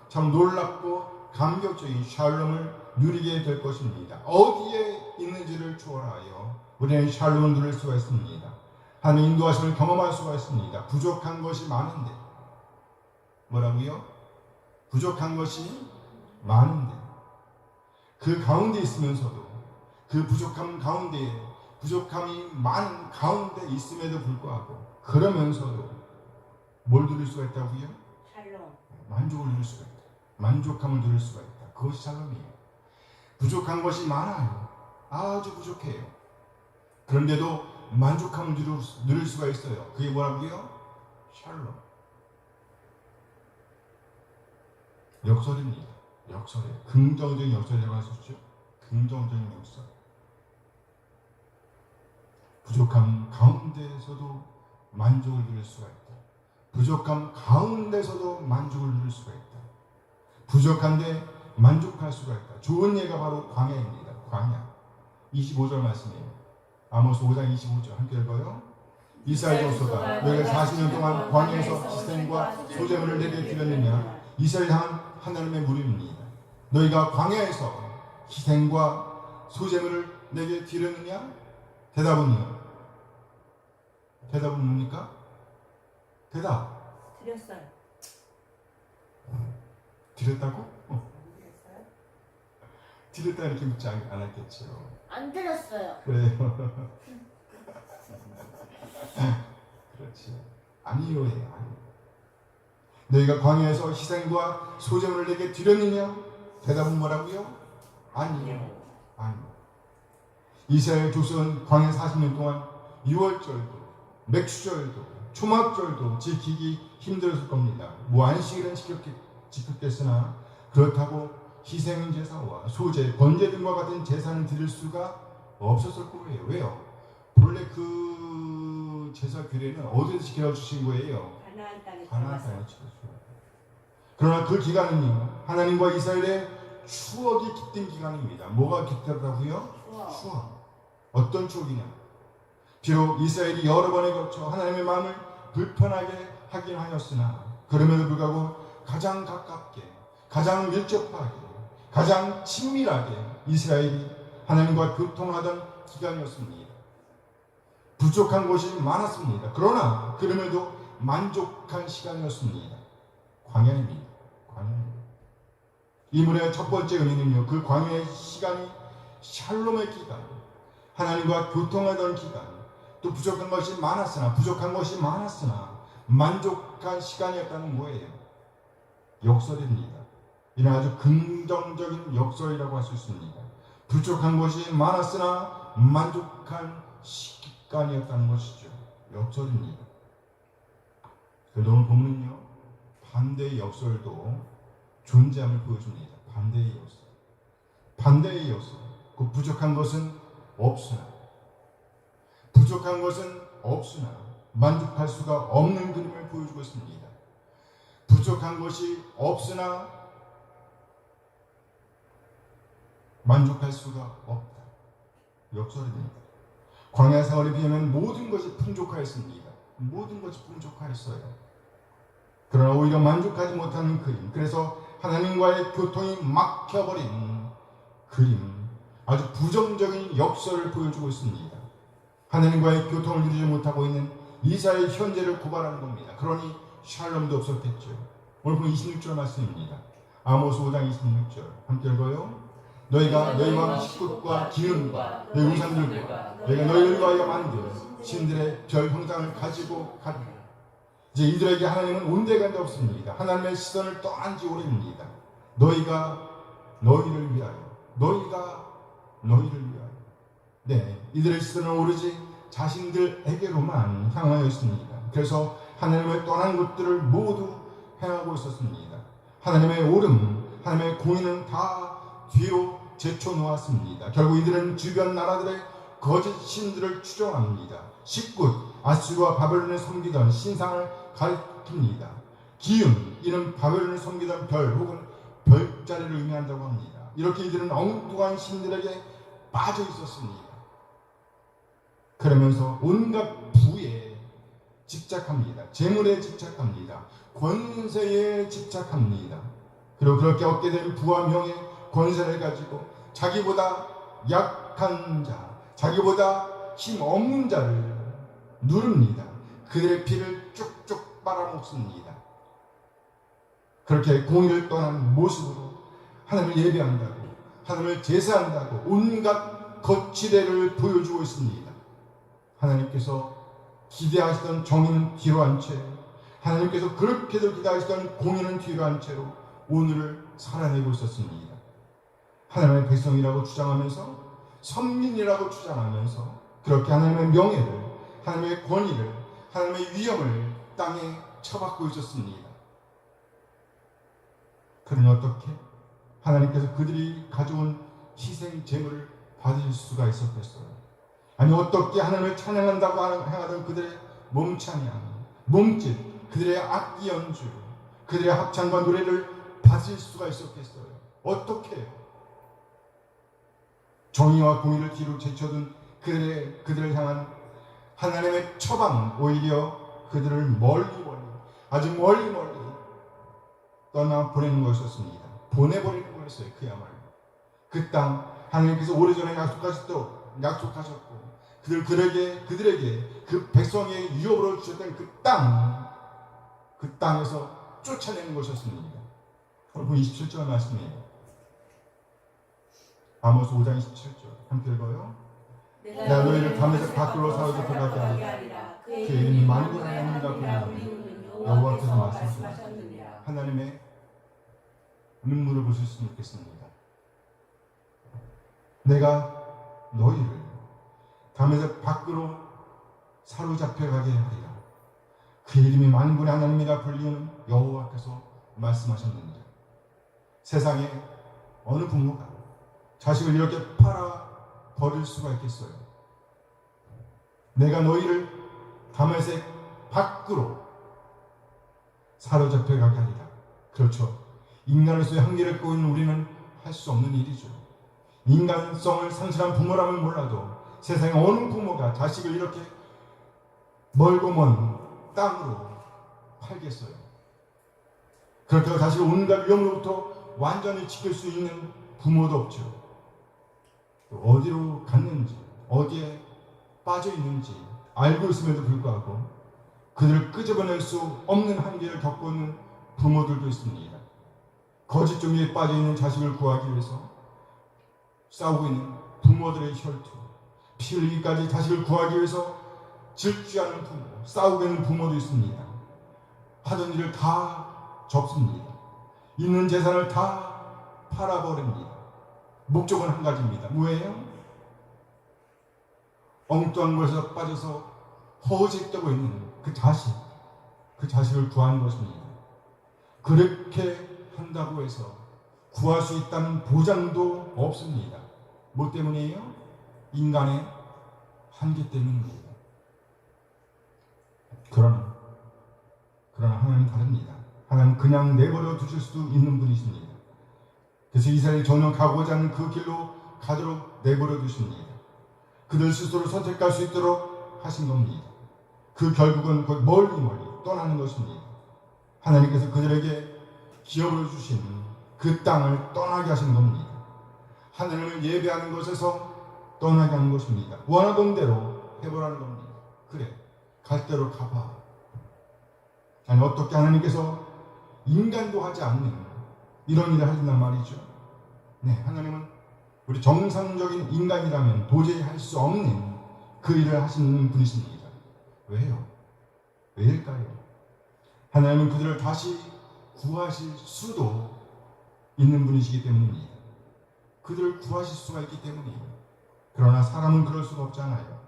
참 놀랍고 감격적인 샬롬을 누리게 될 것입니다. 어디에 있는지를 초월하여 우리는 샬롬을 누릴 수가 있습니다. 하나님의 인도하심을 경험할 수가 있습니다. 부족한 것이 많은데 뭐라고요? 부족한 것이 많은데 그 가운데 있으면서도 그 부족함 가운데 부족함이 많은 가운데 있음에도 불구하고 그러면서도 뭘 누릴 수가 있다고요? 샬롬. 만족을 누릴 수가 있다. 만족함을 누릴 수가 있다. 그것이 샬롬이에요. 부족한 것이 많아요. 아주 부족해요. 그런데도 만족함을 누릴 수가 있어요. 그게 뭐라고요? 샬롬. 역설입니다. 역설이에요. 긍정적인 역설이라고 할 수 있죠. 긍정적인 역설. 부족함 가운데에서도 만족을 누릴 수가 있다. 부족함 가운데서도 만족을 누릴 수가 있다. 부족한데 만족할 수가 있다. 좋은 예가 바로 광야입니다. 광야. 25절 말씀이에요. 아모스 5장 25절 함께 읽어요. 이스라엘 족속아 너희가 40년 동안 광야에서 희생과 소제물을 내게 드렸느냐. 이스라엘 향한 하나님의 물음입니다. 너희가 광야에서 희생과 소제물을 내게 드렸느냐? 대답은요? 대답은 뭡니까? 대답. 드렸어요. 드렸다고? 드렸다 이렇게 묻지 않았겠죠. 안 들었어요. 그래요. 그렇지. 아니요. 아니요. 너희가 광야에서 희생과 소제물을 내게 드렸느냐? 대답은 뭐라고요? 아니요. 아니요. 이스라엘 족속은 광야 40년 동안 유월절도, 맥주절도, 초막절도 지키기 힘들었을 겁니다. 안식일은 지켰겠으나 그렇다고 희생제사와 소제, 번제 등과 같은 제사는 드릴 수가 없었을 거예요. 왜요? 본래 그 제사 규례는 어디서 지켜주신 거예요? 가나안 땅에 가나안 들어가서 땅에 지켜주신 거예요. 그러나 그 기간은요, 하나님과 이스라엘의 추억이 깃든 기간입니다. 뭐가 깃들다고요? 추억. 어떤 추억이냐? 비록 이스라엘이 여러 번에 걸쳐 하나님의 마음을 불편하게 하긴 하였으나 그럼에도 불구하고 가장 가깝게, 가장 밀접하게, 가장 친밀하게 이스라엘이 하나님과 교통하던 기간이었습니다. 부족한 것이 많았습니다. 그러나 그럼에도 만족한 시간이었습니다. 광야입니다. 광야입니다. 이 문의 첫 번째 의미는요, 그 광야의 시간이 샬롬의 기간, 하나님과 교통하던 기간, 또 부족한 것이 많았으나 만족한 시간이었다는 거예요. 역설입니다. 이는 아주 긍정적인 역설이라고 할 수 있습니다. 부족한 것이 많았으나 만족한 시간이었다는 것이죠. 역설입니다. 그런데 오늘 본문은요, 반대의 역설도 존재함을 보여줍니다. 반대의 역설. 반대의 역설. 그 부족한 것은 없으나 만족할 수가 없는 그림을 보여주고 있습니다. 부족한 것이 없으나 만족할 수가 없다. 역설입니다. 광야 생활에 비하면 모든 것이 풍족하였습니다. 모든 것이 풍족하였어요. 그러나 오히려 만족하지 못하는 그림, 그래서 하나님과의 교통이 막혀버린 그림, 아주 부정적인 역설을 보여주고 있습니다. 하나님과의 교통을 이루지 못하고 있는 이스라엘 현재를 고발하는 겁니다. 그러니 샬롬도 없었겠죠. 오늘 본 26절 말씀입니다. 아모스 5장 26절 함께 읽어요. 너희가 너희 왕 식굿과 기름과 너희 우상들과 너희가 너희를 위하여 만든 신들의 별 형상을 가지고 가리라. 이제 이들에게 하나님은 온데간데 없습니다. 하나님의 시선을 떠난 지 오래입니다. 너희가 너희를 위하여. 네, 이들의 시선은 오로지 자신들에게로만 향하여 있습니다. 그래서 하나님을 떠난 것들을 모두 행하고 있었습니다. 하나님의 오름, 하나님의 공의는 다 뒤로 제쳐놓았습니다. 결국 이들은 주변 나라들의 거짓 신들을 추종합니다. 식굿, 아수르와 바벨론을 섬기던 신상을 가리킵니다. 기욤, 이는 바벨론을 섬기던 별 혹은 별자리를 의미한다고 합니다. 이렇게 이들은 엉뚱한 신들에게 빠져 있었습니다. 그러면서 온갖 부에 집착합니다. 재물에 집착합니다. 권세에 집착합니다. 그리고 그렇게 얻게 된 부와 명예, 권세를 가지고 자기보다 약한 자, 자기보다 힘 없는 자를 누릅니다. 그들의 피를 쭉쭉 빨아먹습니다. 그렇게 공의를 떠난 모습으로 하나님을 예배한다고, 하나님을 제사한다고 온갖 거칠애를 보여주고 있습니다. 하나님께서 기대하시던 정의는 뒤로 한 채, 하나님께서 그렇게도 기대하시던 공의는 뒤로 한 채로 오늘을 살아내고 있었습니다. 하나님의 백성이라고 주장하면서, 선민이라고 주장하면서 그렇게 하나님의 명예를, 하나님의 권위를, 하나님의 위엄을 땅에 쳐박고 있었습니다. 그러니 어떻게 하나님께서 그들이 가져온 희생 제물을 받으실 수가 있었겠어요? 아니 어떻게 하나님을 찬양한다고 행하던 그들의 몸찬양, 몸짓, 그들의 악기 연주, 그들의 합창과 노래를 받을 수가 있었겠어요? 어떻게 해요? 정의와 공의를 뒤로 제쳐둔 그들을 향한 하나님의 처방은 오히려 그들을 멀리 아주 멀리 떠나 보내는 것이었습니다. 보내버리는 거였어요. 그야말로 그 땅, 하나님께서 오래전에 약속하셨고 그들에게 그 백성의 유업으로 주셨던 그 땅에서 쫓아내는 것이었습니다. 오늘 27절 말씀이에요. 아모스 5장 27절 함께 읽어요. 내가 너희를 담에서 밖으로 사로잡혀 가게 하리라. 그의 이름이 만군의 하나님이라 부르는 여호와께서 말씀하셨느니라. 하나님의 눈물을 보셨으면 좋겠습니다. 내가 너희를 담에서 밖으로 사로잡혀 가게 하리라. 그 이름이 만군의 하나님이라 불리는 여호와께서 말씀하셨느니라. 세상에 어느 부모가 자식을 이렇게 팔아 버릴 수가 있겠어요? 내가 너희를 다메섹 밖으로 사로잡혀 가게 하리라. 그렇죠. 인간으로서의 한계를 끄고 있는 우리는 할 수 없는 일이죠. 인간성을 상실한 부모라면 몰라도 세상에 어느 부모가 자식을 이렇게 멀고 먼 땅으로 팔겠어요? 그렇다고 자식을 온갖 위험으로부터 완전히 지킬 수 있는 부모도 없죠. 또 어디로 갔는지, 어디에 빠져 있는지 알고 있음에도 불구하고 그들을 끄집어낼 수 없는 한계를 겪고 있는 부모들도 있습니다. 거짓 종교에 빠져 있는 자식을 구하기 위해서 싸우고 있는 부모들의 혈투, 피 흘리기까지 자식을 구하기 위해서 질주하는 부모, 싸우고 있는 부모도 있습니다. 하던 일을 다 접습니다. 있는 재산을 다 팔아버립니다. 목적은 한 가지입니다. 뭐예요? 엉뚱한 것에서 빠져서 허우적대고 있는 그 자식을 구하는 것입니다. 그렇게 한다고 해서 구할 수 있다는 보장도 없습니다. 뭐 때문이에요? 인간의 한계 때문입니다. 그러나 하나님은 다릅니다. 하나님은 그냥 내버려 두실 수도 있는 분이십니다. 그래서 이스라엘이 전혀 가고자 하는 그 길로 가도록 내버려 두십니다. 그들 스스로 선택할 수 있도록 하신 겁니다. 그 결국은 멀리 떠나는 것입니다. 하나님께서 그들에게 기업을 주신 그 땅을 떠나게 하신 겁니다. 하나님을 예배하는 것에서 떠나게 하는 것입니다. 원하던 대로 해보라는 겁니다. 그래, 갈 대로 가봐. 아니 어떻게 하나님께서 인간도 하지 않는 이런 일을 하신단 말이죠. 네, 하나님은 우리 정상적인 인간이라면 도저히 할 수 없는 그 일을 하시는 분이십니다. 왜요? 왜일까요? 하나님은 그들을 다시 구하실 수도 있는 분이시기 때문입니다. 그들을 구하실 수가 있기 때문이에요. 그러나 사람은 그럴 수가 없잖아요.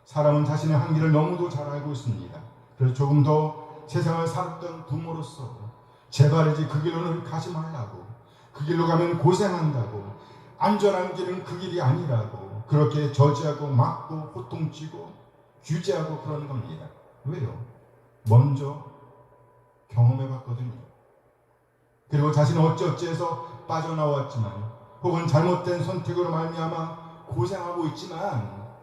사람은 자신의 한계를 너무도 잘 알고 있습니다. 그래서 조금 더 세상을 살았던 부모로서 제발이지 그 길로는 가지 말라고, 그 길로 가면 고생한다고, 안전한 길은 그 길이 아니라고 그렇게 저지하고 막고 호통치고 규제하고 그러는 겁니다. 왜요? 먼저 경험해봤거든요. 그리고 자신은 어찌어찌해서 빠져나왔지만 혹은 잘못된 선택으로 말미암아 고생하고 있지만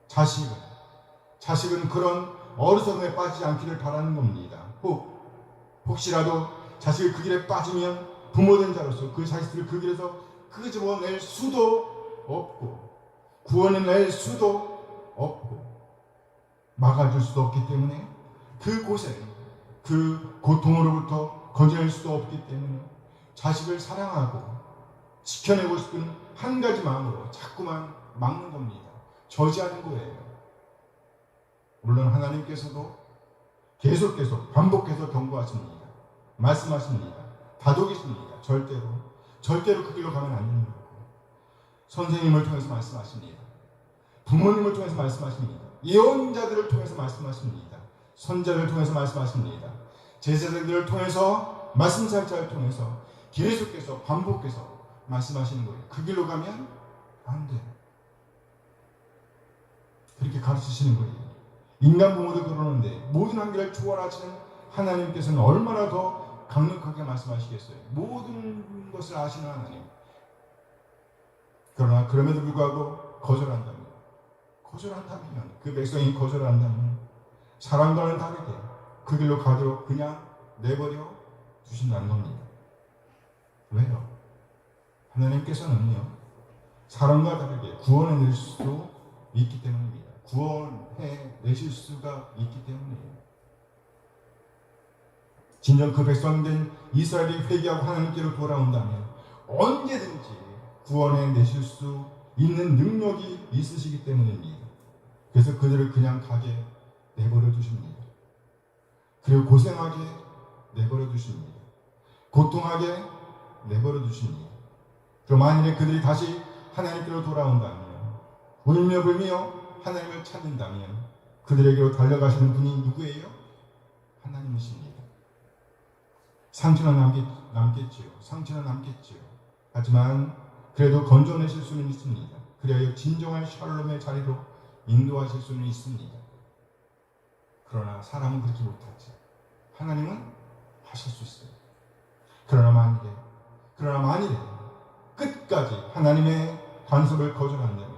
자식은 그런 어리석음에 빠지지 않기를 바라는 겁니다. 혹시라도 자식이 그 길에 빠지면 부모된 자로서 그 자식들을 그 길에서 끄집어낼 수도 없고 구원해낼 수도 없고 막아줄 수도 없기 때문에 그 고생, 그 고통으로부터 건져낼 수도 없기 때문에 자식을 사랑하고 지켜내고 싶은 한 가지 마음으로 자꾸만 막는 겁니다. 저지하는 거예요. 물론 하나님께서도 계속해서 반복해서 경고하십니다. 말씀하십니다. 다독이십니다. 절대로 그 길로 가면 안 되는 거고, 선생님을 통해서 말씀하십니다. 부모님을 통해서 말씀하십니다. 예언자들을 통해서 말씀하십니다. 선자를 통해서 말씀하십니다. 제자들을 통해서, 말씀살자를 통해서 계속해서 반복해서 말씀하시는 거예요. 그 길로 가면 안 돼. 그렇게 가르치시는 거예요. 인간 부모도 그러는데 모든 한계를 초월하시는 하나님께서는 얼마나 더 강력하게 말씀하시겠어요. 모든 것을 아시는 하나님. 그러나 그럼에도 불구하고 거절한다면 그 백성이 거절한다면 사람과는 다르게 그 길로 가도록 그냥 내버려 두신다는 겁니다. 왜요? 하나님께서는요, 사람과 다르게 구원해낼 수도 있기 때문입니다. 구원해내실 수가 있기 때문이에요. 진정 그 백성된 이스라엘이 회개하고 하나님께로 돌아온다면 언제든지 구원해 내실 수 있는 능력이 있으시기 때문입니다. 그래서 그들을 그냥 가게 내버려 두십니다. 그리고 고생하게 내버려 두십니다. 고통하게 내버려 두십니다. 그럼 만일에 그들이 다시 하나님께로 돌아온다면, 울며 불며 하나님을 찾는다면 그들에게로 달려가시는 분이 누구예요? 하나님이십니다. 상처는 남겠지요. 상처는 남겠지요. 하지만 그래도 건져내실 수는 있습니다. 그래야 진정한 샬롬의 자리로 인도하실 수는 있습니다. 그러나 사람은 그렇게 못하지. 하나님은 하실 수 있어요. 그러나 만일에 끝까지 하나님의 간섭을 거절한다면,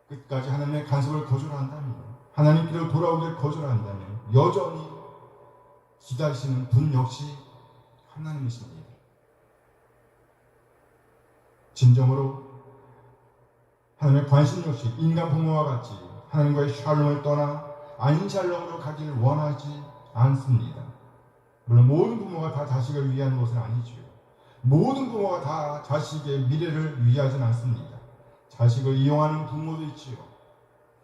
끝까지 하나님의 간섭을 거절한다면, 하나님께로 돌아오길 거절한다면 여전히 기다리시는 분 역시 하나님이십니다. 진정으로 하나님의 관심 역시 인간 부모와 같이 하나님과의 샬롬을 떠나 안샬롬으로 가길 원하지 않습니다. 물론 모든 부모가 다 자식을 위하는 것은 아니지요. 모든 부모가 다 자식의 미래를 위하진 않습니다. 자식을 이용하는 부모도 있지요.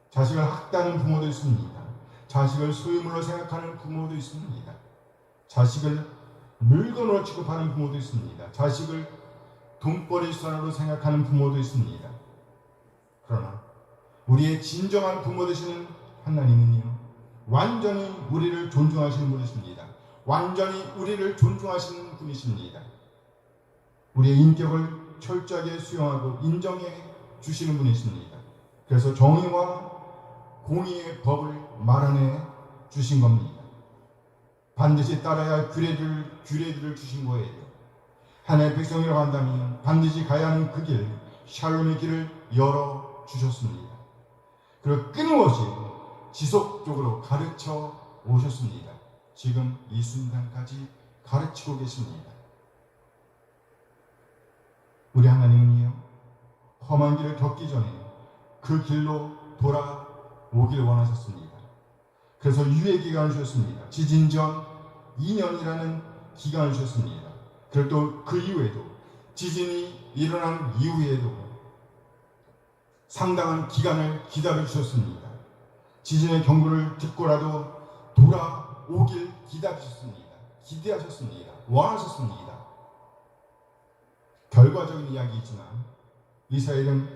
자식을 학대하는 부모도 있습니다. 자식을 소유물로 생각하는 부모도 있습니다. 자식을 물건으로 취급하는 부모도 있습니다. 자식을 돈벌이 수단으로 생각하는 부모도 있습니다. 그러나 우리의 진정한 부모 되시는 하나님은요, 완전히 우리를 존중하시는 분이십니다. 완전히 우리를 존중하시는 분이십니다. 우리의 인격을 철저하게 수용하고 인정해 주시는 분이십니다. 그래서 정의와 공의의 법을 마련해 주신 겁니다. 반드시 따라야 할 규례들을 주신 거예요. 하나님의 백성이라고 한다면 반드시 가야 하는 그 길, 샬롬의 길을 열어 주셨습니다. 그리고 끊임없이 지속적으로 가르쳐 오셨습니다. 지금 이 순간까지 가르치고 계십니다. 우리 하나님은요, 험한 길을 겪기 전에 그 길로 돌아오길 원하셨습니다. 그래서 유예 기간을 주셨습니다. 지진 전 2년이라는 기간을 주셨습니다. 그리고 또 그 이후에도, 지진이 일어난 이후에도 상당한 기간을 기다려 주셨습니다. 지진의 경고를 듣고라도 돌아오길 기다리셨습니다. 기대하셨습니다. 원하셨습니다. 결과적인 이야기이지만 이스라엘은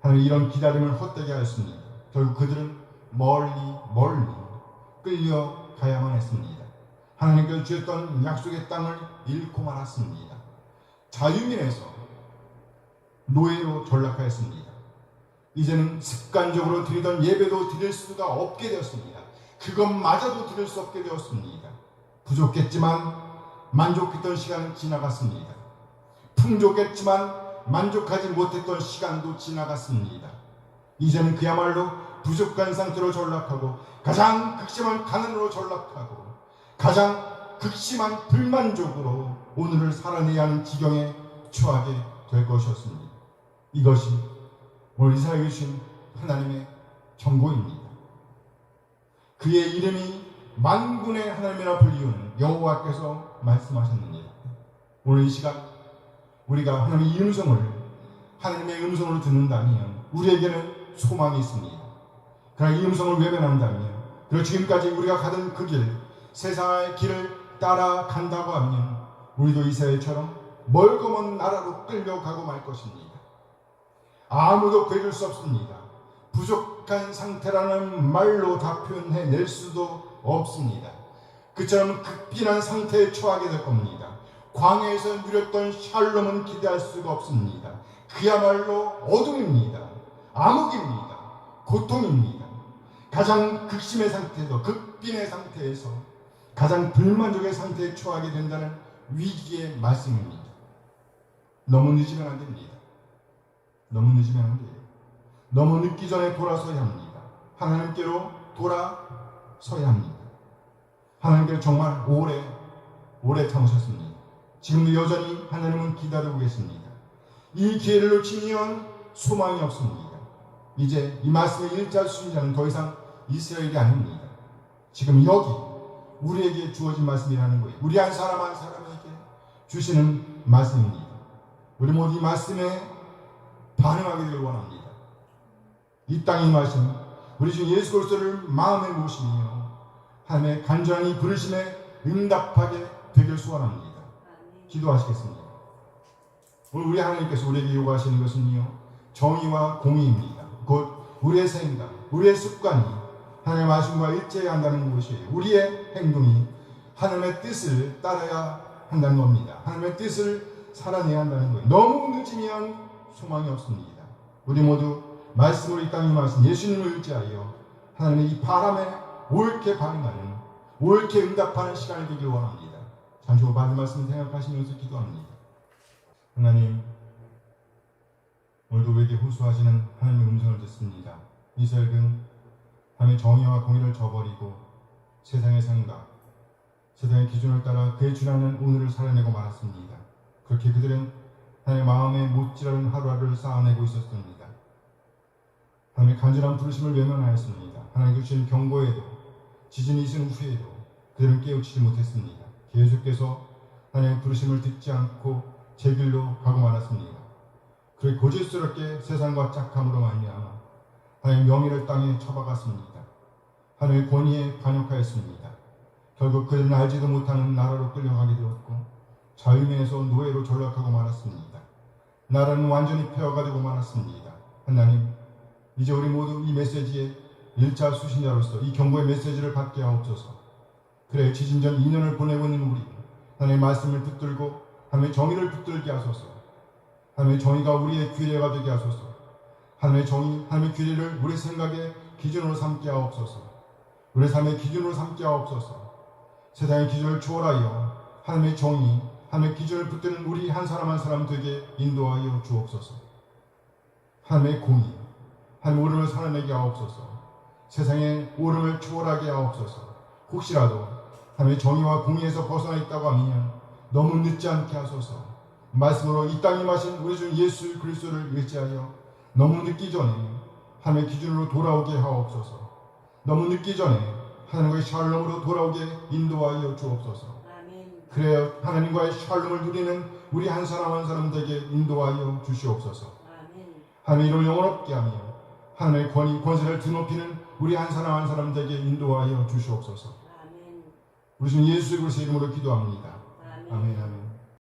하나님 이런 기다림을 헛되게 하였습니다. 결국 그들은 멀리 끌려가야만 했습니다. 하나님께서 주셨던 약속의 땅을 잃고 말았습니다. 자유민에서 노예로 전락하였습니다. 이제는 습관적으로 드리던 예배도 드릴 수가 없게 되었습니다. 그것마저도 드릴 수 없게 되었습니다. 부족했지만 만족했던 시간은 지나갔습니다. 풍족했지만 만족하지 못했던 시간도 지나갔습니다. 이제는 그야말로 부족한 상태로 전락하고 가장 극심한 가난으로 전락하고 가장 극심한 불만족으로 오늘을 살아내야 하는 지경에 처하게 될 것이었습니다. 이것이 오늘 이스라엘에 주신 하나님의 경고입니다. 그의 이름이 만군의 하나님이라 불리우는 여호와께서 말씀하셨느니라. 오늘 이 시간 우리가 하나님의 하나님의 음성을 듣는다면 우리에게는 소망이 있습니다. 그러나 이 음성을 외면한다면, 그리고 지금까지 우리가 가던 그 길, 세상의 길을 따라간다고 하면 우리도 이스라엘처럼 멀고 먼 나라로 끌려가고 말 것입니다. 아무도 구해줄 수 없습니다. 부족한 상태라는 말로 다 표현해낼 수도 없습니다. 그처럼 극빈한 상태에 처하게 될 겁니다. 광야에서 누렸던 샬롬은 기대할 수가 없습니다. 그야말로 어둠입니다. 암흑입니다. 고통입니다. 가장 극심의 상태에서, 극빈의 상태에서 가장 불만족의 상태에 처하게 된다는 위기의 말씀입니다. 너무 늦으면 안 됩니다. 너무 늦으면 안 돼요. 너무 늦기 전에 돌아서야 합니다. 하나님께로 돌아서야 합니다. 하나님께로 정말 오래 참으셨습니다. 지금도 여전히 하나님은 기다리고 계십니다. 이 기회를 놓치면 소망이 없습니다. 이제 이 말씀의 일자 수신자는 더 이상 이스라엘이 아닙니다. 지금 여기 우리에게 주어진 말씀이라는 거예요. 우리 한 사람 한 사람에게 주시는 말씀입니다. 우리 모두 이 말씀에 반응하기를 원합니다. 이 땅의 말씀, 우리 주 예수 그리스도를 마음에 모시며 하나님의 간절히 부르심에 응답하게 되길 소원합니다. 기도하시겠습니다. 오늘 우리 하나님께서 우리에게 요구하시는 것은요, 정의와 공의입니다. 곧 우리의 생각, 우리의 습관이 하나님의 말씀과 일치해야 한다는 것이에요. 우리의 행동이 하나님의 뜻을 따라야 한다는 겁니다. 하나님의 뜻을 살아내야 한다는 거예요. 너무 늦으면 소망이 없습니다. 우리 모두 말씀으로 이 땅의 말씀, 예수님을 의지하여 하나님의 이 바람에 옳게 반응하는, 옳게 응답하는 시간이 되길 원합니다. 잠시 후 받은 말씀 생각하시면서 기도합니다. 하나님, 오늘도 우리에게 호소하시는 하나님의 음성을 듣습니다. 이스라엘은 하나님의 정의와 공의를 저버리고 세상의 생각, 세상의 기준을 따라 그의 준하는 오늘을 살아내고 말았습니다. 그렇게 그들은 하나님의 마음에 못지않은 하루하루를 쌓아내고 있었습니다. 하나님의 간절한 부르심을 외면하였습니다. 하나님께 주신 경고에도, 지진이 있은 후에도 그들은 깨우치지 못했습니다. 계속해서 하나님의 부르심을 듣지 않고 제 길로 가고 말았습니다. 그의 고질스럽게 세상과 짝함으로 말미암아 하나님의 명예를 땅에 쳐박았습니다. 하나님의 권위에 반역하였습니다. 결국 그들은 알지도 못하는 나라로 끌려가게 되었고 자유민에서 노예로 전락하고 말았습니다. 나라는 완전히 폐허가 되고 말았습니다. 하나님, 이제 우리 모두 이 메시지의 1차 수신자로서 이 경고의 메시지를 받게 하옵소서. 그래, 지진 전 2년을 보내고 있는 우리, 하나님의 말씀을 붙들고 하나님의 정의를 붙들게 하소서. 하나님의 정의가 우리의 규례가 되게 하소서. 하나님의 정의, 하나님의 규례를 우리 생각의 기준으로 삼게 하옵소서. 우리 삶의 기준으로 삼게 하옵소서. 세상의 기준을 초월하여 하나님의 정의, 하나님의 기준을 붙드는 우리 한 사람 한 사람 되게 인도하여 주옵소서. 하나님의 공의, 하나님의 오름을 살아내게 하옵소서. 세상의 오름을 초월하게 하옵소서. 혹시라도 하나님의 정의와 공의에서 벗어나 있다고 하면 너무 늦지 않게 하소서. 말씀으로 이 땅에 마신 우리 주 예수 그리스도를 의지하여 너무 늦기 전에 하나님의 기준으로 돌아오게 하옵소서. 너무 늦기 전에 하나님과의 샬롬으로 돌아오게 인도하여 주옵소서. 그래야 하나님과의 샬롬을 누리는 우리 한 사람 한 사람 되게 인도하여 주시옵소서. 하나님의 이름을 영원롭게 하며 하나님의 권위, 권세를 드높이는 우리 한 사람 한 사람 되게 인도하여 주시옵소서. 우리 주 예수 그리스도의 이름으로 기도합니다. 아멘. 아멘.